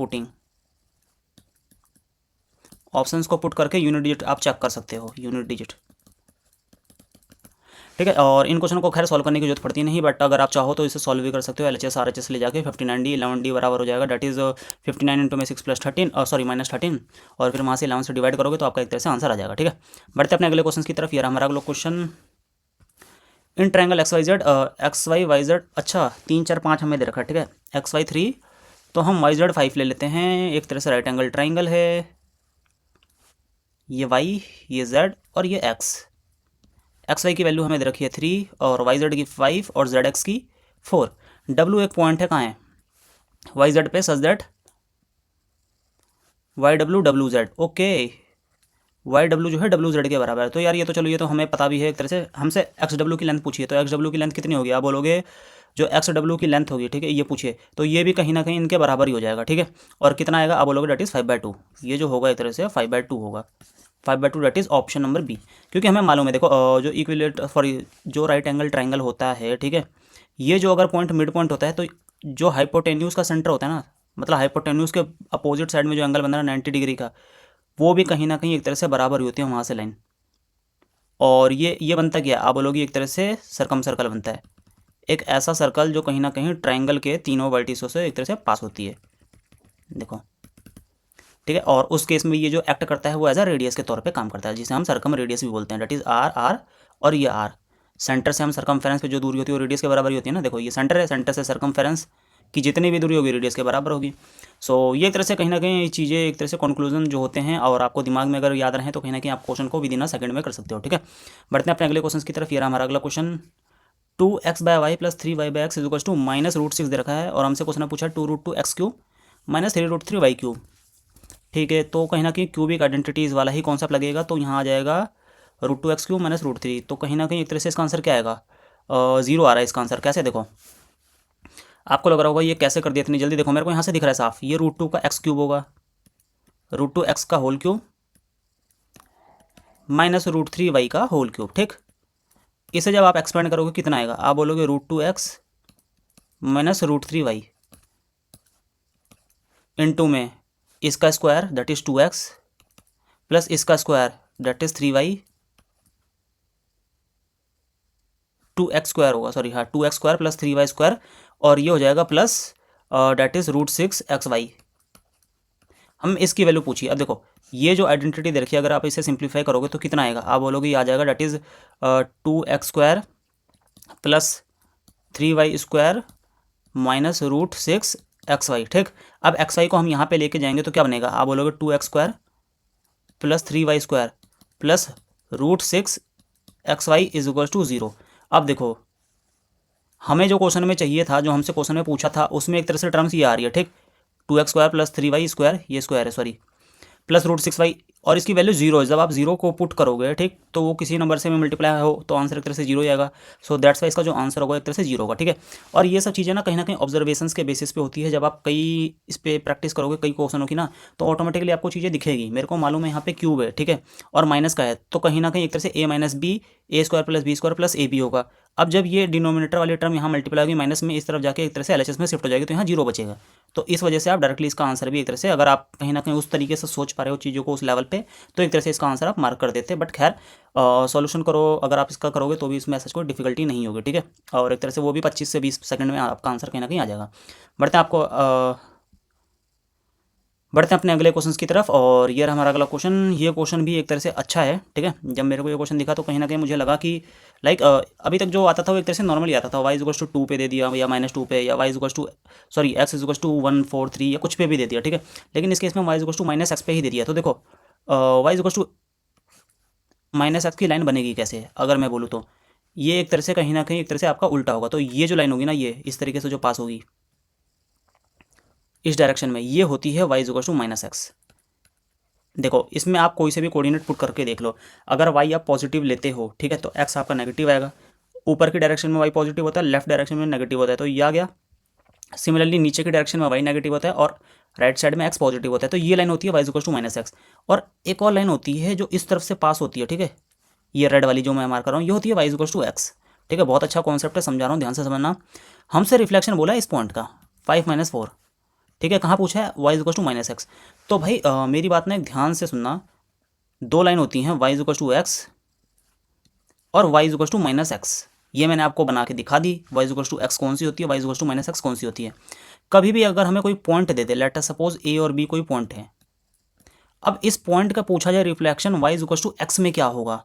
को पुट करके यूनिट डिजिट आप चेक कर सकते हो, यूनिट डिजिट। ठीक है, और इन क्वेश्चन को खैर सॉल्व करने की जरूरत पड़ती नहीं, बट अगर आप चाहो तो इसे सॉल्व भी कर सकते हो। LHS RHS ले जाके 59D 11D बराबर हो जाएगा, डेट इज़ 59 इंटू में 6 + 13 सॉरी -13, और फिर वहाँ से 11 से डिवाइड करोगे तो आपका एक तरह से आंसर आ जाएगा। ठीक है, बढ़ते अपने अगले क्वेश्चन की तरफ। ये रहा हमारा अगला question. In triangle XYZ XY YZ, अच्छा 3 4 5 हमें दे रखा है। ठीक है, XY 3, तो हम YZ 5 ले लेते हैं। एक तरह से राइट एंगल ट्राइंगल है, ये Y, ये Z और ये X। XY की वैल्यू हमें दे रखी है 3, और YZ की 5, और ZX की 4। W एक पॉइंट है, कहाँ है, YZ पे, such that YW WZ, okay, YW जो है WZ के बराबर है। तो यार ये तो चलो, ये तो हमें पता भी है एक तरह से। हमसे XW की लेंथ पूछिए, तो XW की लेंथ कितनी होगी, आप बोलोगे जो XW की लेंथ होगी, ठीक है, ये पूछिए, तो ये भी कहीं ना कहीं इनके बराबर ही हो जाएगा। ठीक है, और कितना आएगा, आप बोलोगे डेट इज़ 5/2, ये जो होगा एक तरह से 5/2 होगा, 5/2, that is option number B. क्योंकि हमें मालूम है, देखो जो इक्विलेट सॉरी जो राइट एंगल ट्राइंगल होता है, ठीक है, ये जो अगर पॉइंट मिड पॉइंट होता है, तो जो हाइपोटेन्यूज का सेंटर होता है ना, मतलब हाइपोटेन्यूज के अपोजिट साइड में जो एंगल बन रहा है 90 डिग्री का, वो भी कहीं ना कहीं एक तरह से बराबर ही होती है वहाँ से लाइन। और ये बनता क्या है, आप बोलोगे एक तरह से सर्कम सर्कल बनता है, एक ऐसा सर्कल जो कहीं ना कहीं ट्राइंगल के तीनों वर्टिसों से एक तरह से पास होती है, देखो। ठीक है, और उस केस में ये जो एक्ट करता है वो एज अ रेडियस के तौर पे काम करता है, जिसे हम सर्कम रेडियस भी बोलते हैं, डेट इज़ R और ये R। सेंटर से हम सर्कमफेरेंस पे जो दूरी होती है वो रेडियस के बराबर ही होती है ना। देखो ये सेंटर है, सेंटर से सर्कमफेरेंस की जितनी भी दूरी होगी रेडियस के बराबर होगी। सो ये एक तरह से कहीं ना कहीं चीज़ें एक तरह से कंक्लूजन जो होते हैं, और आपको दिमाग में अगर याद रहे तो कहीं ना कहीं आप क्वेश्चन को विदिन अ सेकंड में कर सकते हो। ठीक है, बढ़ते हैं अपने अगले क्वेश्चन की तरफ। ये रहा हमारा अगला क्वेश्चन। 2x/y + 3y/x = -√6 दे रखा है, और हमसे क्वेश्चन पूछा 2√2x³ - 3√3y³। ठीक है, तो कहीं ना कहीं क्यूबिक आइडेंटिटीज़ वाला ही कॉन्सेप्ट लगेगा, तो यहाँ आ जाएगा √2x³ - √3। तो कहीं ना कहीं एक तरह से इसका आंसर क्या आएगा, 0 आ रहा है इसका आंसर। कैसे, देखो आपको लग रहा होगा ये कैसे कर दिया इतनी जल्दी, देखो मेरे को यहाँ से दिख रहा है साफ, ये √2 का x³ होगा, √2x का होल क्यूब -√3y का होल क्यूब। ठीक, इसे जब आप एक्सपेंड करोगे कितना आएगा, आप बोलोगे √2x - √3y इंटू में इसका square that is 2x plus इसका square that is 3y, 2x² होगा, सॉरी हाँ 2x² + 3y², और ये हो जाएगा प्लस डेट इज़ √6xy। हम इसकी वैल्यू पूछिए। अब देखो ये जो आइडेंटिटी दे रखी है, अगर आप इसे सिंप्लीफाई करोगे तो कितना आएगा, आप बोलोगे ये आ जाएगा that is 2x² + 3y² -√6xy। ठीक, अब xy को हम यहाँ पे लेके जाएंगे तो क्या बनेगा, आप बोलोगे 2x² + 3y² + √6xy = 0। अब देखो हमें जो क्वेश्चन में चाहिए था, जो हमसे क्वेश्चन में पूछा था, उसमें एक तरह से टर्म्स ये आ रही है, ठीक, 2x² + 3y², ये स्क्वायर है सॉरी, प्लस √6y, और इसकी वैल्यू जीरो है। जब आप जीरो को पुट करोगे, ठीक, तो वो किसी नंबर से में मल्टीप्लाई हो तो आंसर एक तरह से जीरो ही आएगा। सो दैट्स वाई इसका जो आंसर होगा एक तरह से जीरो होगा, ठीक है। और ये सब चीज़ें ना कहीं ऑब्जर्वेशंस के बेसिस पे होती है। जब आप कई इस पे प्रैक्टिस करोगे कई क्वेश्चनों की ना, तो ऑटोमेटिकली आपको चीज़ें दिखेगी। मेरे को मालूम है यहाँ पे क्यूब है, ठीक है, और माइनस का है, तो कहीं ना कहीं एक तरह से a - b, a² + b² + ab होगा। अब जब ये डिनोमिनेटर वाली टर्म यहाँ मल्टीप्लाई होगी माइनस में, इस तरफ जाके एक तरह से एलएचएस में शिफ्ट हो जाएगी, तो यहाँ जीरो बचेगा। तो इस वजह से आप डायरेक्टली इसका आंसर भी एक तरह से, अगर आप कहीं ना कहीं उस तरीके से सोच पा रहे हो चीज़ों को उस लेवल पे, तो एक तरह से इसका आंसर आप मार्क कर देते। बट खैर सॉल्यूशन करो, अगर आप इसका करोगे तो भी इसमें ऐसा कोई डिफिकल्टी नहीं होगी, ठीक है। और एक तरह से वो भी 25 से 20 सेकंड में आपका आंसर कहीं ना कहीं आ जाएगा। बढ़ते हैं अपने अगले क्वेश्चन की तरफ। और ये रहा हमारा अगला क्वेश्चन। ये क्वेश्चन भी एक तरह से अच्छा है, ठीक है। जब मेरे को ये क्वेश्चन दिखा तो कहीं ना कहीं मुझे लगा कि लाइक अभी तक जो आता था वो एक तरह से नॉर्मली आता था, y = 2 पे दे दिया, या -2 पे, या x = 143 या कुछ पे भी दे दिया, ठीक है। लेकिन इस केस में y = -x पे ही दे दिया। तो देखो y = -x की लाइन बनेगी कैसे, अगर मैं बोलूँ तो ये एक तरह से कहीं ना कहीं एक तरह से आपका उल्टा होगा। तो ये जो लाइन होगी ना, ये इस तरीके से जो पास होगी इस डायरेक्शन में, ये होती है y = -x। देखो इसमें आप कोई से भी कोऑर्डिनेट पुट करके देख लो। अगर y आप पॉजिटिव लेते हो, ठीक है, तो x आपका नेगेटिव आएगा। ऊपर की डायरेक्शन में y पॉजिटिव होता है, लेफ्ट डायरेक्शन में नेगेटिव होता है, तो ये आ गया। सिमिलरली नीचे की डायरेक्शन में y नेगेटिव होता है और राइट साइड में x पॉजिटिव होता है, तो ये लाइन होती है y = -x। और एक और लाइन होती है जो इस तरफ से पास होती है, ठीक है, ये रेड वाली जो मैं मार्क कर रहा हूँ, ये होती है y = x, ठीक है। बहुत अच्छा कॉन्सेप्ट है, समझा रहा हूँ, ध्यान से समझना। हमसे रिफ्लेक्शन बोला है इस पॉइंट का 5 - 4, ठीक है। कहाँ पूछा है, y = -x। तो भाई मेरी बात ना एक ध्यान से सुनना, दो लाइन होती हैं, y = x और y = -x। ये मैंने आपको बना के दिखा दी, y = x कौन सी होती है, y = -x कौन सी होती है। कभी भी अगर हमें कोई point they they, let us suppose a और b कोई पॉइंट है, अब इस पॉइंट का पूछा जाए रिफ्लेक्शन y = x में क्या होगा,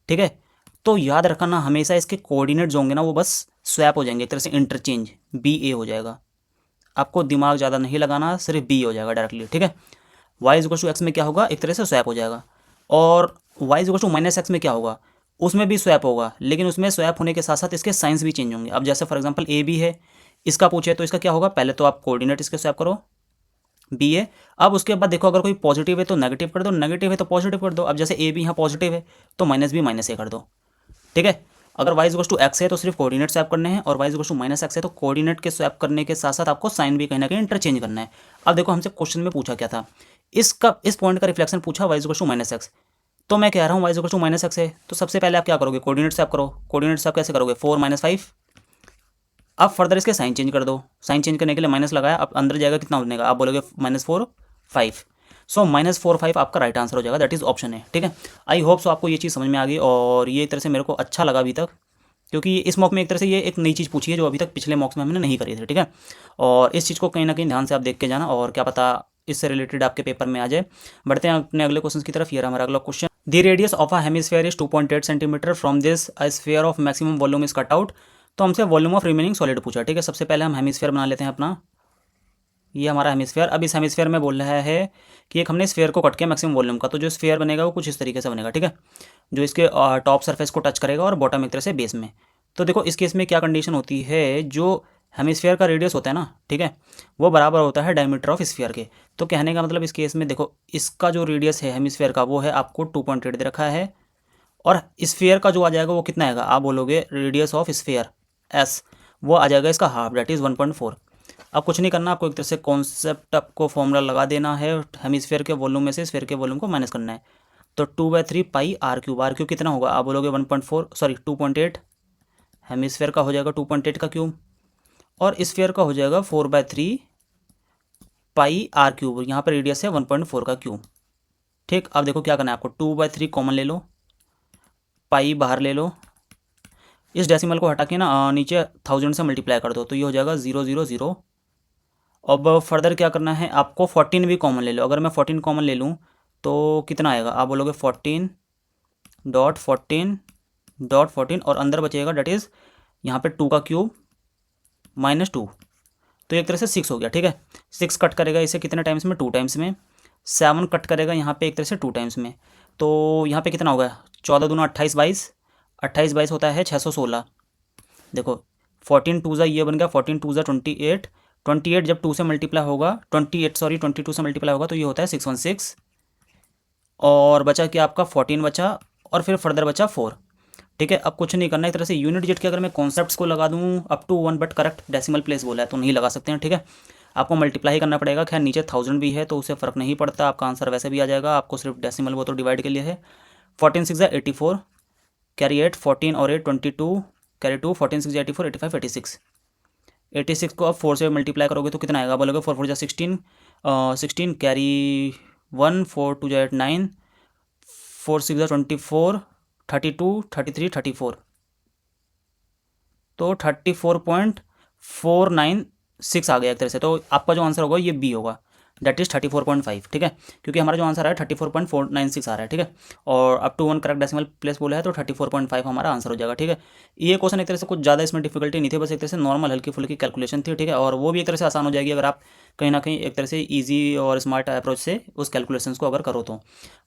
ठीक है, तो याद रखना हमेशा इसके कोऑर्डिनेट जो होंगे ना वो बस स्वैप हो जाएंगे, एक तरह से इंटरचेंज, बी ए हो जाएगा। आपको दिमाग ज़्यादा नहीं लगाना, सिर्फ बी हो जाएगा डायरेक्टली, ठीक है। y = x में क्या होगा, एक तरह से स्वैप हो जाएगा। और y = -x में क्या होगा, उसमें भी स्वैप होगा, लेकिन उसमें स्वैप होने के साथ साथ इसके साइंस भी चेंज होंगे। अब जैसे फॉर एग्जांपल ए बी है, इसका पूछे तो इसका क्या होगा, पहले तो आप कोऑर्डिनेट इसके स्वैप करो, बी है। अब उसके बाद देखो अगर कोई पॉजिटिव है तो नेगेटिव कर दो, नेगेटिव है तो पॉजिटिव कर दो। अब जैसे ए बी यहाँ पॉजिटिव है तो -b -a कर दो, ठीक है। अगर y = x है तो सिर्फ कोऑर्डिनेट स्वैप करने हैं, और y = -x है तो कोऑर्डिनेट के स्वैप करने के साथ साथ आपको साइन भी कहीं ना कहीं इंटरचेंज करना है। अब देखो हमसे क्वेश्चन में पूछा क्या था, इस पॉइंट का रिफ्लेक्शन पूछा y = -x, तो मैं कह रहा हूँ y = -x है, तो सबसे पहले आप क्या करोगे, कोऑर्डिनेट स्वैप करो। कोऑर्डिनेट स्वैप कैसे करोगे, 4 - 5। अब फर्दर इसके साइन चेंज कर दो, साइन चेंज करने के लिए माइनस लगाया, अब अंदर जाएगा कितना बनेगा, आप बोलोगे -4 5। सो -4 5 आपका राइट आंसर हो जाएगा, दैट इज ऑप्शन है, ठीक है। आई होप सो आपको ये चीज़ समझ में आ गई, और ये एक तरह से मेरे को अच्छा लगा अभी तक, क्योंकि इस मॉक में एक तरह से ये एक नई चीज़ पूछी है जो अभी तक पिछले मॉक्स में हमने नहीं करी थी, ठीक है। और इस चीज़ को कहीं ना कहीं ध्यान से आप देख के जाना, और क्या पता इससे रिलेटेड आपके पेपर में आ जाए। बढ़ते हैं अपने अगले क्वेश्चन की तरफ। ये रहा हमारा अगला question. The radius of a hemisphere is 2.8 centimetre, from this a sphere of maximum volume is cut out. तो हमसे वॉल्यूम ऑफ रिमेनिंग सॉलिड पूछा, ठीक है। सबसे पहले हम हेमिस्फीयर बना लेते हैं अपना, ये हमारा हेमिस्फीयर। अब इस हेमिस्फीयर में बोल रहा है कि एक हमने स्फीयर को कट किया मैक्सिमम वॉल्यूम का, तो जो स्फीयर बनेगा वो कुछ इस तरीके से बनेगा, ठीक है, जो इसके टॉप सरफेस को टच करेगा और बॉटम एक तरह से बेस में। तो देखो इस केस में क्या कंडीशन होती है, जो हेमिस्फीयर का रेडियस होता है ना, ठीक है, वो बराबर होता है डायमीटर ऑफ स्फीयर के। तो कहने का मतलब इस केस में देखो इसका जो रेडियस है हेमिस्फीयर का वो है आपको 2.8 दे रखा है, और स्फीयर का जो आ जाएगा वो कितना आएगा, आप बोलोगे रेडियस ऑफ स्फीयर एस, वो आ जाएगा इसका हाफ, दैट इज़ 1.4। अब कुछ नहीं करना, आपको एक तरह से कॉन्सेप्ट आपको फॉर्मूला लगा देना है, हेमिस्फीयर के वॉल्यूम में से स्फीयर के वॉल्यूम को माइनस करना है। तो 2/3 पाई r³ आर क्यूब कितना होगा, आप बोलोगे 2.8, हेमिस्फीयर का हो जाएगा 2.8 का क्यूब, और स्फीयर का हो जाएगा 4/3 पाई r³, यहाँ पर रेडियस है 1.4 का क्यूब, ठीक। अब देखो क्या करना है आपको, 2/3 कॉमन ले लो, पाई बाहर ले लो, इस डेसिमल को हटा के ना नीचे 1000 से मल्टीप्लाई कर दो, तो ये हो जाएगा 000। अब फर्दर क्या करना है आपको, 14 भी कॉमन ले लो। अगर मैं 14 कॉमन ले लूँ तो कितना आएगा, आप बोलोगे 14.14.14, और अंदर बचेगा डेट इज़ यहाँ पे 2 का क्यूब -2, तो एक तरह से 6 हो गया, ठीक है। 6 कट करेगा इसे कितने टाइम्स में, 2 टाइम्स में। 7 कट करेगा यहाँ पे एक तरह से 2 टाइम्स में, तो यहाँ पे कितना होगा, 14 दूना 28 22, 28 22 होता है 616। देखो 14 टू ज़ा ये बन गया 14 टू ज़ा 28, 28 जब 2 से मल्टीप्लाई होगा 22 से मल्टीप्लाई होगा तो ये होता है 616, और बचा क्या आपका 14 बचा, और फिर फर्दर बचा 4। ठीक है, अब कुछ नहीं करना, एक तरह से यूनिट डिजिट के अगर मैं कॉन्सेप्ट्स को लगा दूँ up to 1 but correct decimal place बोला है तो नहीं लगा सकते हैं। ठीक है, आपको मल्टीप्लाई ही करना पड़ेगा। खैर नीचे 1000 भी है तो उससे फ़र्क नहीं पड़ता, आपका आंसर वैसे भी आ जाएगा, आपको सिर्फ डेसिमल वो तो डिवाइड के लिए है। 14 6 84, कैरी 8, 14 और 8 22, कैरी 2, 14 6 84, 85 86। 86 को अब 4 से मल्टीप्लाई करोगे तो कितना आएगा, बोलोगे 4 4 16, 16 कैरी 1, 4 2 8 9, 4 6 24, 32 33 34, तो 34.496 आ गया एक तरह से। तो आपका जो आंसर होगा ये बी होगा, दैट इज़ 34.5। ठीक है, क्योंकि हमारा जो आंसर है 34.496 आ रहा है। ठीक है, और up to 1 correct decimal place बोला है तो 34.5 हमारा आंसर हो जाएगा। ठीक है, ये क्वेश्चन एक तरह से कुछ ज़्यादा इसमें डिफिकल्टी नहीं थी, बस एक तरह से नॉर्मल हल्की फुल्की कैलकुलेशन थी। ठीक है, और वो भी एक तरह से आसान हो जाएगी अगर आप कहीं ना कहीं एक तरह से ईजी और स्मार्ट अप्रोच से उस कैलकुलेशन को अगर करो तो।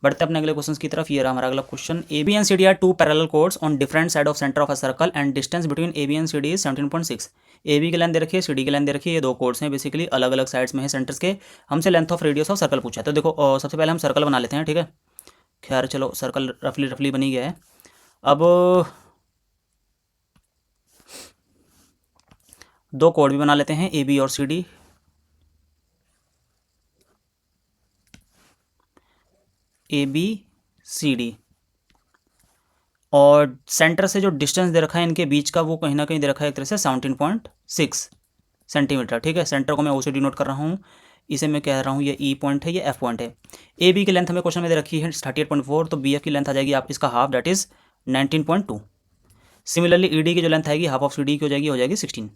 बढ़ते अपने अगले क्वेश्चन की तरफ। ये रहा हमारा अगला question, A B and C D are two parallel chords on different side of centre of a circle and distance between A B and C D is 17.6। A B की लेंथ दे रखी है, सी डी की लेंथ दे रखी है, ये दो कोड्स हैं बेसिकली, अलग अलग साइड्स में है सेंटर्स के। हमसे length of radius of circle पूछा है, तो देखो सबसे पहले हम सर्कल बना लेते हैं। ठीक है, खैर चलो सर्कल रफली बनी गया है। अब दो कोड भी बना लेते हैं, ए बी और C D. A B C D, और सेंटर से जो डिस्टेंस दे रखा है इनके बीच का वो कहीं ना कहीं दे रखा है एक तरह से 17.6 सेंटीमीटर। ठीक है, सेंटर को मैं ओ से डिनोट कर रहा हूँ, इसे मैं कह रहा हूँ ये ई पॉइंट है, ये एफ पॉइंट है। ए बी की लेंथ हमें क्वेश्चन में दे रखी है 38.4, तो बी एफ की लेंथ आ जाएगी आप इसका half, that is 19.2। Similarly E D की जो लेंथ आएगी हाफ ऑफ सी डी की हो जाएगी 16।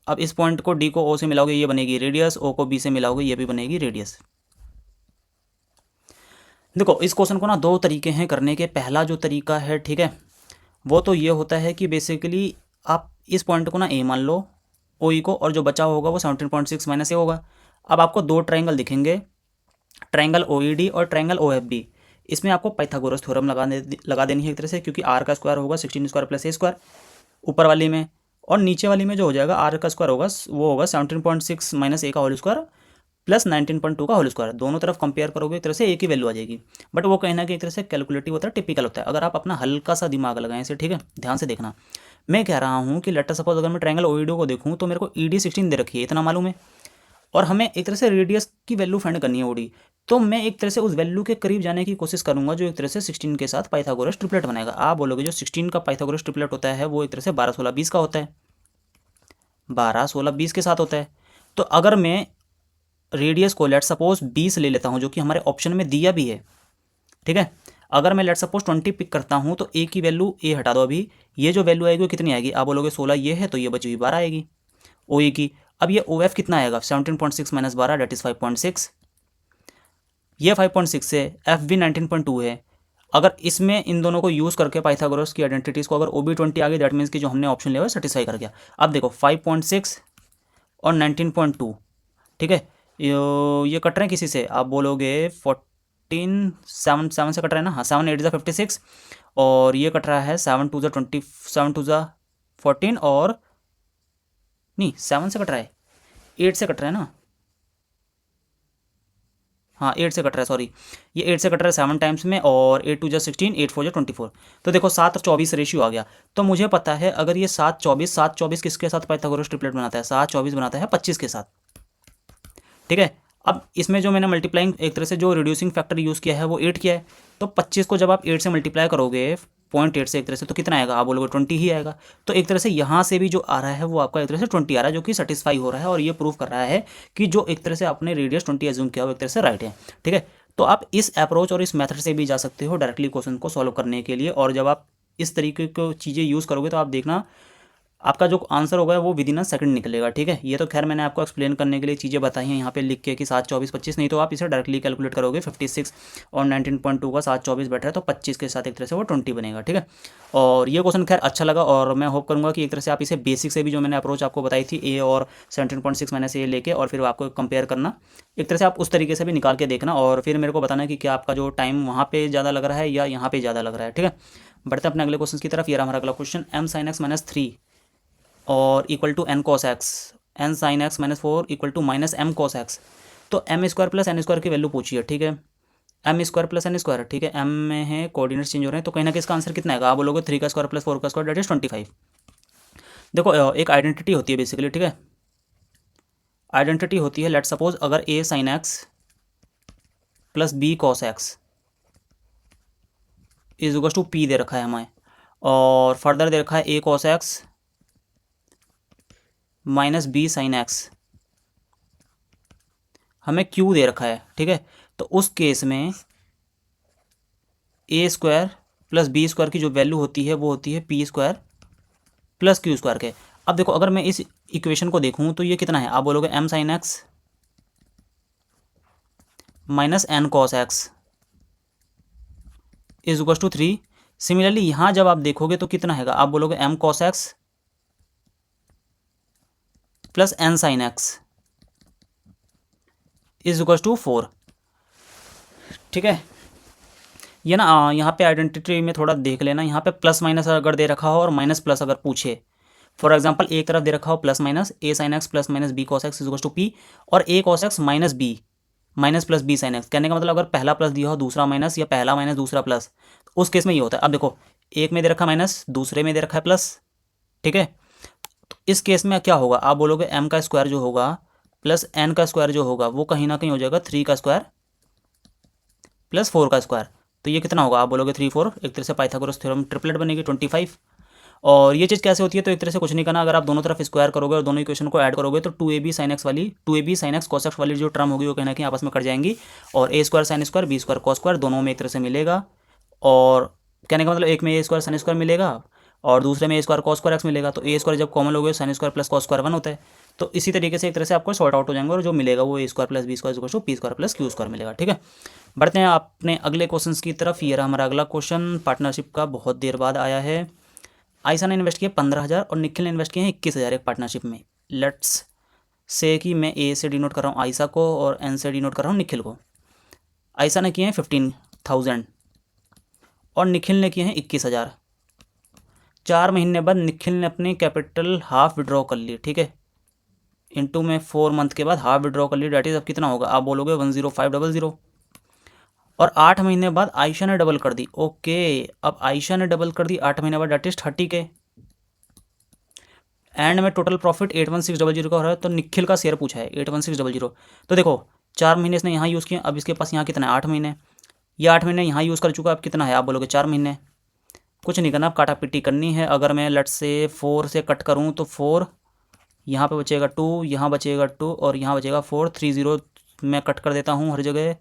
अब इस पॉइंट को डी को ओ से मिलाओगे ये बनेगी रेडियस, ओ को बी से मिलाओगे ये भी बनेगी रेडियस। देखो इस क्वेश्चन को ना दो तरीके हैं करने के। पहला जो तरीका है, ठीक है, वो तो ये होता है कि बेसिकली आप इस पॉइंट को ना ए मान लो, ओ ई को, और जो बचा होगा वो 17.6 माइनस ए होगा। अब आपको दो ट्रायंगल दिखेंगे, ट्रायंगल ओ ई डी और ट्रायंगल ओ एफ बी। इसमें आपको पाइथागोरस थ्योरम लगा देनी है एक तरह से, क्योंकि आर का स्क्वायर होगा 16 स्क्वायर प्लस ए स्क्वायर ऊपर वाली में, और नीचे वाली में जो हो जाएगा आर का स्क्वायर होगा वो होगा 17.6 माइनस ए का होल स्क्वायर प्लस 19.2 का होल स्क्वायर। दोनों तरफ कंपेयर करोगे एक तरह से एक ही वैल्यू आ जाएगी, बट वो कहीं ना कहीं एक तरह से कैलकुलेटिव होता है, टिपिकल होता है। अगर आप अपना हल्का सा दिमाग लगाएं इसे, ठीक है, ध्यान से देखना। मैं कह रहा हूँ कि लेट सपोज अगर मैं ट्रायंगल ओईडी को देखूँ तो मेरे को ई डी 16 दे रखी है, इतना मालूम है, और हमें एक तरह से रेडियस की वैल्यू फाइंड करनी है ओडी। तो मैं एक तरह से उस वैल्यू के करीब जाने की कोशिश करूंगा जो एक तरह से 16 के साथ पाइथागोरस ट्रिपलेट बनाएगा। आप बोलोगे जो 16 का पाइथागोरस ट्रिपलेट होता है वो एक तरह से 12 16 20 का होता है, 12 16 20 के साथ होता है। तो अगर मैं रेडियस को लेट सपोज 20 ले लेता हूँ, जो कि हमारे ऑप्शन में दिया भी है, ठीक है, अगर मैं लेट सपोज 20 पिक करता हूँ तो ए की वैल्यू ए हटा दो, अभी ये जो वैल्यू आएगी वो कितनी आएगी, आप बोलोगे 16 ये है तो ये बची हुई 12 आएगी ओ ए की। अब ये ओ एफ कितना आएगा 17.6 माइनस 12 डेट इज़ 5.6, ये 5.6 है, एफ भी 19.2 है। अगर इसमें इन दोनों को यूज़ करके पाइथागोरस की आइडेंटिटीज़ को अगर ओ बी 20 आ गई, दैट मीन्स कि जो हमने ऑप्शन लिया है सेटिस्फाई कर गया। अब देखो 5.6 और 19.2, ठीक है, ये कट रहे हैं किसी से, आप बोलोगे 14 7 से कट रहा है ना, हाँ 7 8 56, और ये कट रहा है 7 2 20 7 2 14, और नहीं 7 से कट रहा है, 8 से कट रहा है ना, हाँ 8 से कट रहा है, सॉरी ये 8 से कट रहा है 7 टाइम्स में, और 8 2 16, 8 4 24। तो देखो 7 और 24 रेशियो आ गया। तो मुझे पता है अगर ये 7 24 किसके साथ पाइथागोरस ट्रिपलेट बनाता है, 7 24 बनाता है 25 के साथ, ठीक है। अब इसमें जो मैंने मल्टीप्लाइंग एक तरह से जो रिड्यूसिंग फैक्टर यूज़ किया है वो 8 किया है, तो 25 को जब आप 8 से मल्टीप्लाई करोगे 0.8 से एक तरह से, तो कितना आएगा, आप बोलोगे 20 ही आएगा। तो एक तरह से यहाँ से भी जो आ रहा है वो आपका एक तरह से 20 आ रहा है, जो कि सेटिस्फाई हो रहा है, और ये प्रूव कर रहा है कि जो एक तरह से आपने रेडियस 20 एज्यूम किया वो एक तरह से राइट है, ठीक है। तो आप इस अप्रोच और इस मेथड से भी जा सकते हो डायरेक्टली क्वेश्चन को सॉल्व करने के लिए, और जब आप इस तरीके की चीज़ें यूज़ करोगे तो आप देखना आपका जो आंसर होगा वो विदिन अ सेकंड निकलेगा, ठीक है। ये तो खैर मैंने आपको एक्सप्लेन करने के लिए चीज़ें बताई हैं यहाँ पे लिख के कि 7 24 25, नहीं तो आप इसे डायरेक्टली कैलकुलेट करोगे 56 और 19.2 का 7 24 बेटर है, तो 25 के साथ एक तरह से वो 20 बनेगा, ठीक है। और ये क्वेश्चन खैर अच्छा लगा, और मैं होप करूँगा कि एक तरह से आप इसे बेसिक से भी जो मैंने अप्रोच आपको बताई थी ए और 17.6 माइनस ए लेके, और फिर आपको कंपेयर करना, एक तरह से आप उस तरीके से भी निकाल के देखना, और फिर मेरे को बताना कि क्या आपका जो टाइम वहाँ पे ज़्यादा लग रहा है या यहाँ पे ज़्यादा लग रहा है, ठीक है। बढ़ते हैं अपने अगले क्वेश्चन की तरफ। ये रहा हमारा अगला question, m sin x minus 3 और equal to N cos X, N sine X minus 4 equal to minus M cos X. तो M square plus N square की वैल्यू पूछिए, ठीक है, M square plus N square, ठीक है, एम में है कोऑर्डिनेट्स चेंज हो रहे हैं, तो कहीं ना कहीं इसका आंसर कितना है, आप बोलोगे 3 का स्क्वायर प्लस 4 का स्क्वायर दैट इज 25। देखो एक आइडेंटिटी होती है बेसिकली, ठीक है, आइडेंटिटी होती है, लेट सपोज अगर a sine x plus b cos x is equal to p दे रखा है हमें, और फर्दर दे रखा है a cos x minus b sine x, हमें क्यू दे रखा है, ठीक है, तो उस केस में a square plus B square की जो वैल्यू होती है वो होती है p square plus Q square के। अब देखो अगर मैं इस इक्वेशन को देखूं तो ये कितना है, आप बोलोगे M sine X minus N cos x is equal to 3। Similarly यहाँ जब आप देखोगे तो कितना है, आप बोलोगे M cos X plus N sine X is equal to 4, ठीक है। ये ना यहाँ पे आइडेंटिटी में थोड़ा देख लेना, यहाँ पे प्लस माइनस अगर दे रखा हो और माइनस प्लस अगर पूछे, फॉर एग्जांपल एक तरफ दे रखा हो plus minus a sine x plus minus b cos x is equal to p, और a cos x minus b minus plus b sine x, कहने का मतलब अगर पहला प्लस दिया हो दूसरा माइनस, या पहला माइनस दूसरा प्लस, तो उस केस में ये होता है। अब देखो एक में दे रखा माइनस, दूसरे में दे रखा है प्लस, ठीक है, तो इस केस में क्या होगा, आप बोलोगे एम का स्क्वायर जो होगा प्लस एन का स्क्वायर जो होगा वो कहीं ना कहीं हो जाएगा 3 का स्क्वायर प्लस 4 का स्क्वायर, तो ये कितना होगा, आप बोलोगे 3 4, एक तरह से पाइथागोरस थ्योरम ट्रिपलेट बनेगी 25। और ये चीज़ कैसे होती है, तो एक तरह से कुछ नहीं करना, अगर आप दोनों तरफ स्क्वायर करोगे और दोनों इक्वेशन को ऐड करोगे तो 2ab sin x वाली 2ab sin x cos x वाली जो टर्म होगी वो कहीं ना कहीं आपस में कट जाएंगी, और a square sine square B square cos square दोनों में एक तरह से मिलेगा, और कहने का मतलब एक में a स्क्वायर साइन स्क्वायर मिलेगा और दूसरे में a square cos square x मिलेगा, तो a स्क्वायर जब कॉमन लोगे sine square plus cos square 1 होता है, तो इसी तरीके से एक तरह से आपको सॉर्ट आउट हो जाएंगे और जो मिलेगा वो a square plus B square equal to P square plus Q square मिलेगा, ठीक है। बढ़ते हैं अपने अगले क्वेश्चन की तरफ। ये रहा हमारा अगला क्वेश्चन, पार्टनरशिप का बहुत देर बाद आया है। आयशा ने इन्वेस्ट किया 15,000 और निखिल ने इन्वेस्ट किए हैं 21,000 एक पार्टनरशिप में। लेट्स से कि मैं ए से डिनोट कर रहा हूँ आयशा को और एन से डिनोट कर रहा हूँ निखिल को। आयशा ने किए हैं 15,000 और निखिल ने किए हैं 21,000। 4 महीने बाद निखिल ने अपनी कैपिटल हाफ विड्रॉ कर ली, ठीक है, इनटू में 4 मंथ के बाद हाफ विड्रॉ कर ली, डेट इज अब कितना होगा, आप बोलोगे 10500। और 8 महीने बाद आयशा ने डबल कर दी, ओके, अब आयशा ने डबल कर दी 8 महीने बाद, डेट इज 30 के। एंड में टोटल प्रॉफिट 81600 का हो रहा है, तो निखिल का शेयर पूछा है 81600। तो देखो 4 महीने इसने यहाँ यूज़ किया, अब इसके पास यहाँ कितना है 8 महीने, ये 8 महीने यहाँ यूज़ कर चुका, अब कितना है, आप बोलोगे 4 महीने। कुछ नहीं करना, आप काटा पिट्टी करनी है। अगर मैं लेट से 4 से कट करूँ तो 4 यहाँ पे बचेगा 2, यहाँ बचेगा 2 और यहाँ बचेगा 4, 3 0 मैं कट कर देता हूँ हर जगह,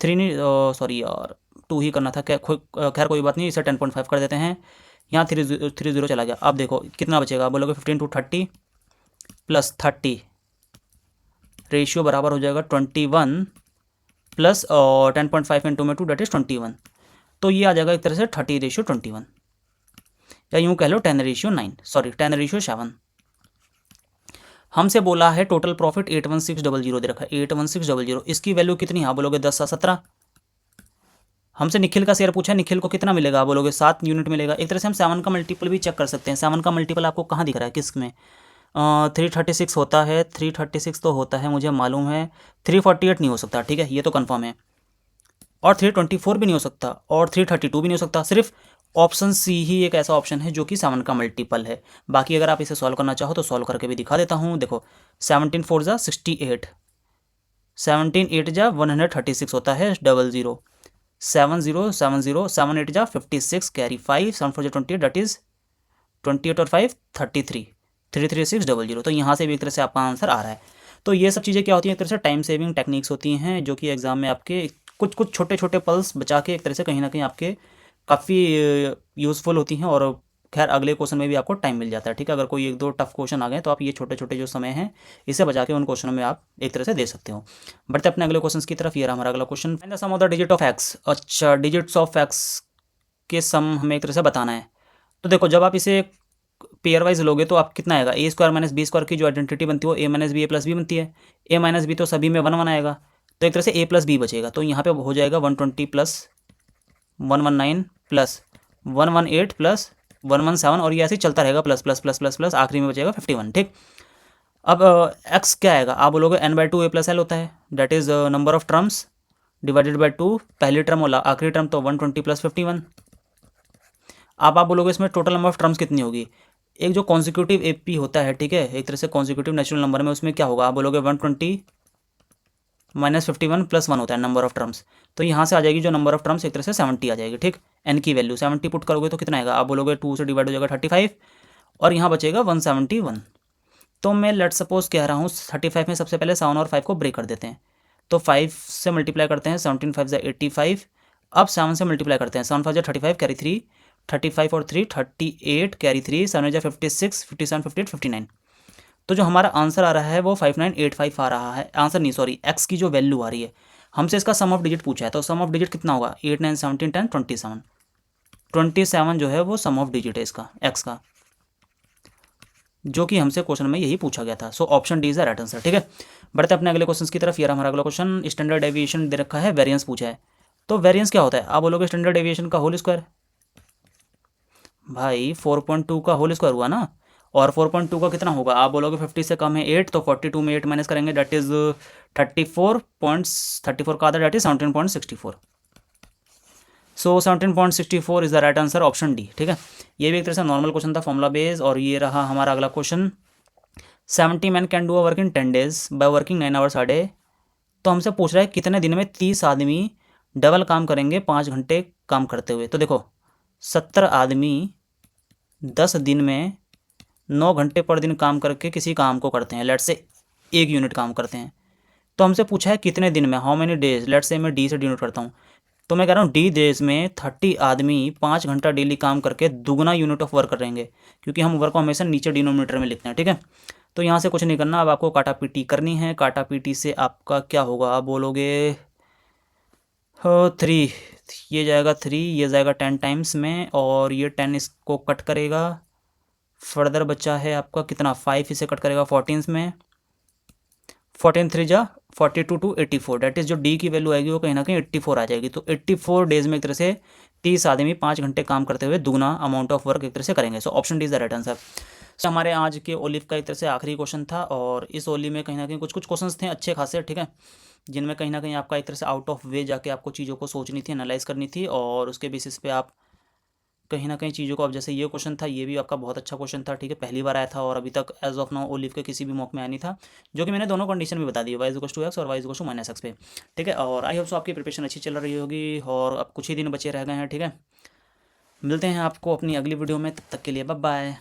3 नहीं सॉरी यार 2 ही करना था, खैर कोई बात नहीं, इसे 10.5 कर देते हैं, यहाँ 3 0 चला गया। अब देखो कितना बचेगा, आप बोलोगे 15 to 30 प्लस 30 रेशियो बराबर हो जाएगा 21 प्लस 10.5 इंटू में 2 डेट इज 21, तो ये आ जाएगा एक तरह से 30:21, या यूँ कह लो 10:9, सॉरी 10:7। हमसे बोला है टोटल प्रॉफिट 81600 दे रखा है, 81600, इसकी वैल्यू कितनी है, आप बोलोगे 10 × 17। हमसे निखिल का शेयर पूछा है, निखिल को कितना मिलेगा, आप बोलोगे 7 यूनिट मिलेगा। एक तरह से हम 7 का मल्टीपल भी चेक कर सकते हैं। 7 का मल्टीपल आपको कहाँ दिख रहा है, किस में, 336 होता है, 336 तो होता है मुझे मालूम है, 348 नहीं हो सकता, ठीक है, ये तो कन्फर्म है, और 324 भी नहीं हो सकता, और 332 भी नहीं हो सकता। सिर्फ ऑप्शन सी ही एक ऐसा ऑप्शन है जो कि 7 का मल्टीपल है। बाकी अगर आप इसे सॉल्व करना चाहो तो सॉल्व करके भी दिखा देता हूँ। देखो 17 4 जा 68, 17 8 जा 136 होता है, 00 70 70 7 8 जा 56 कैरी 5 7 4 जा 28 डेट इज 28 और 5 33 33600। तो यहाँ से भी एक तरह से आपका आंसर आ रहा है। तो ये सब चीज़ें क्या होती हैं, एक तरह से टाइम सेविंग टेक्निक्स होती हैं जो कि एग्जाम में आपके कुछ कुछ छोटे छोटे पल्स बचा के एक तरह से कहीं ना कहीं आपके काफ़ी यूज़फुल होती हैं। और खैर अगले क्वेश्चन में भी आपको टाइम मिल जाता है, ठीक है। अगर कोई 1-2 टफ क्वेश्चन आ गए तो आप ये छोटे छोटे जो समय हैं इसे बचा के उन क्वेश्चनों में आप एक तरह से दे सकते हो। बढ़ते अपने अगले क्वेश्चन की तरफ। ये रहा हमारा अगला question, find the sum of the digit of X. अच्छा, डिजिट्स ऑफ एक्स के सम हमें एक तरह से बताना है। तो देखो जब आप इसे पेयर वाइज लोगे तो आप कितना आएगा, ए स्क्वायर माइनस बी स्क्वायर की जो आइडेंटिटी बनती है वो ए माइनस बी ए प्लस बी बनती है। ए माइनस बी तो सभी में 1 1 आएगा, तो एक तरह से ए प्लस बी बचेगा। तो यहाँ पे हो जाएगा 120 प्लस 119 प्लस 118 प्लस 117 और ये ऐसे ही चलता रहेगा plus plus plus plus plus, आखिरी में बचेगा 51। ठीक, अब एक्स क्या आएगा, आप बोलोगे n/2 a+l होता है, that is number of terms divided by 2, पहली टर्म और आखिरी टर्म तो 120 + 51। अब आप बोलोगे इसमें टोटल नंबर ऑफ टर्म्स कितनी होगी, एक जो कॉन्सिक्यूटिव एपी होता है, ठीक है, एक तरह से कॉन्सिक्यूटिव नेचुरल नंबर में, उसमें क्या होगा, आप बोलोगे 120 - 51 + 1 होता है नंबर ऑफ टर्म्स, तो यहाँ से आ जाएगी जो नंबर ऑफ टर्म्स एक तरह से 70 आ जाएगी। ठीक, एन की वैल्यू 70 पुट करोगे तो कितना आएगा, आप बोलोगे 2 से डिवाइड हो जाएगा 35 और यहाँ बचेगा 171। तो मैं लेट सपोज कह रहा हूँ 35 में सबसे पहले 7 और 5 को ब्रेक कर देते हैं, तो 5 से मल्टीप्लाई करते हैं, 17 × 5 = 85। अब 7 से मल्टीप्लाई करते हैं, 7 × 5 = 35, कैरी 3, 35 और 3 38, कैरी 3, 7 × 56, 57, 58, 59। तो जो हमारा आंसर आ रहा है वो 5985 आ रहा है, आंसर नहीं सॉरी, एक्स की जो वैल्यू आ रही है। हमसे इसका सम ऑफ डिजिट पूछा है, तो सम ऑफ डिजिट कितना होगा, 8 9 17 10 27, 27 जो है वो सम ऑफ डिजिट है इसका एक्स का, जो कि हमसे क्वेश्चन में यही पूछा गया था। So option D is the right answer. ठीक है, बढ़ते अपने अगले क्वेश्चन की तरफ। ये हमारा अगला क्वेश्चन, स्टैंडर्ड डेविएशन दे रखा है, वेरिएंस पूछा है। तो वेरिएंस क्या होता है, आप बोलोगे स्टैंडर्ड डेविएशन का होल स्क्वायर, भाई 4.2 का होल स्क्वायर हुआ ना, और 4.2 का कितना होगा, आप बोलोगे 50 से कम है 8, तो 42 में 8 माइनस करेंगे, दैट इज 34 का आधा, that is 17.64। So 17.64 is the right answer, option D. ठीक है, ये भी एक तरह से नॉर्मल क्वेश्चन था, फॉर्मुला बेस। और ये रहा हमारा अगला question, 70 man can do a work in 10 days by working 9 hours a day। तो हमसे पूछ रहा है कितने दिन में 30 आदमी डबल काम करेंगे 5 घंटे काम करते हुए। तो देखो 70 आदमी 10 दिन में 9 घंटे पर दिन काम करके किसी काम को करते हैं, लेट से 1 यूनिट काम करते हैं। तो हमसे पूछा है कितने दिन में, हाउ मेनी डेज, लेट से मैं डी से डिनोट करता हूँ, तो मैं कह रहा हूँ डी डेज में 30 आदमी 5 घंटा डेली काम करके दुगना यूनिट ऑफ वर्क करेंगे, क्योंकि हम वर्क को हमेशा नीचे डिनोमिनेटर में लिखते हैं। ठीक है, तो यहाँ से कुछ नहीं करना, अब आपको काटा पीटी करनी है। काटा पीटी से आपका क्या होगा, आप बोलोगे 3, ये जाएगा 3, ये जाएगा 10 टाइम्स में, और ये 10 इसको कट करेगा, फर्दर बचा है आपका कितना, 5 इसे कट करेगा 14 में, 14 3 जा 42 to 84, डेट इज़ जो डी की वैल्यू आएगी वो कहीं ना कहीं 84 आ जाएगी। तो 84 डेज में एक तरह से 30 आदमी 5 घंटे काम करते हुए दुगना अमाउंट ऑफ वर्क एक तरह से करेंगे। So option D is the right answer. हमारे आज के ओलिव का एक तरह से आखिरी क्वेश्चन था, और इस ओली में कहीं ना कहीं कुछ क्वेश्चंस थे अच्छे खासे, ठीक है, जिनमें कहीं ना कहीं आपका एक तरह से आउट ऑफ वे जाके आपको चीज़ों को सोचनी थी, एनालाइज करनी थी, और उसके बेसिस पे आप कहीं ना कहीं चीज़ों को, अब जैसे ये क्वेश्चन था, ये भी आपका बहुत अच्छा क्वेश्चन था, ठीक है, पहली बार आया था, और अभी तक एज ऑफ नाउ ओलिव के किसी भी मॉक में आया नहीं था, जो कि मैंने दोनों कंडीशन भी बता दी, y = x और y = -x पे। ठीक है, और आई होप सो आपकी प्रिपरेशन अच्छी चल रही होगी, और अब कुछ ही दिन बचे रह गए हैं। ठीक है, मिलते हैं आपको अपनी अगली वीडियो में, तब तक के लिए बाय बाय।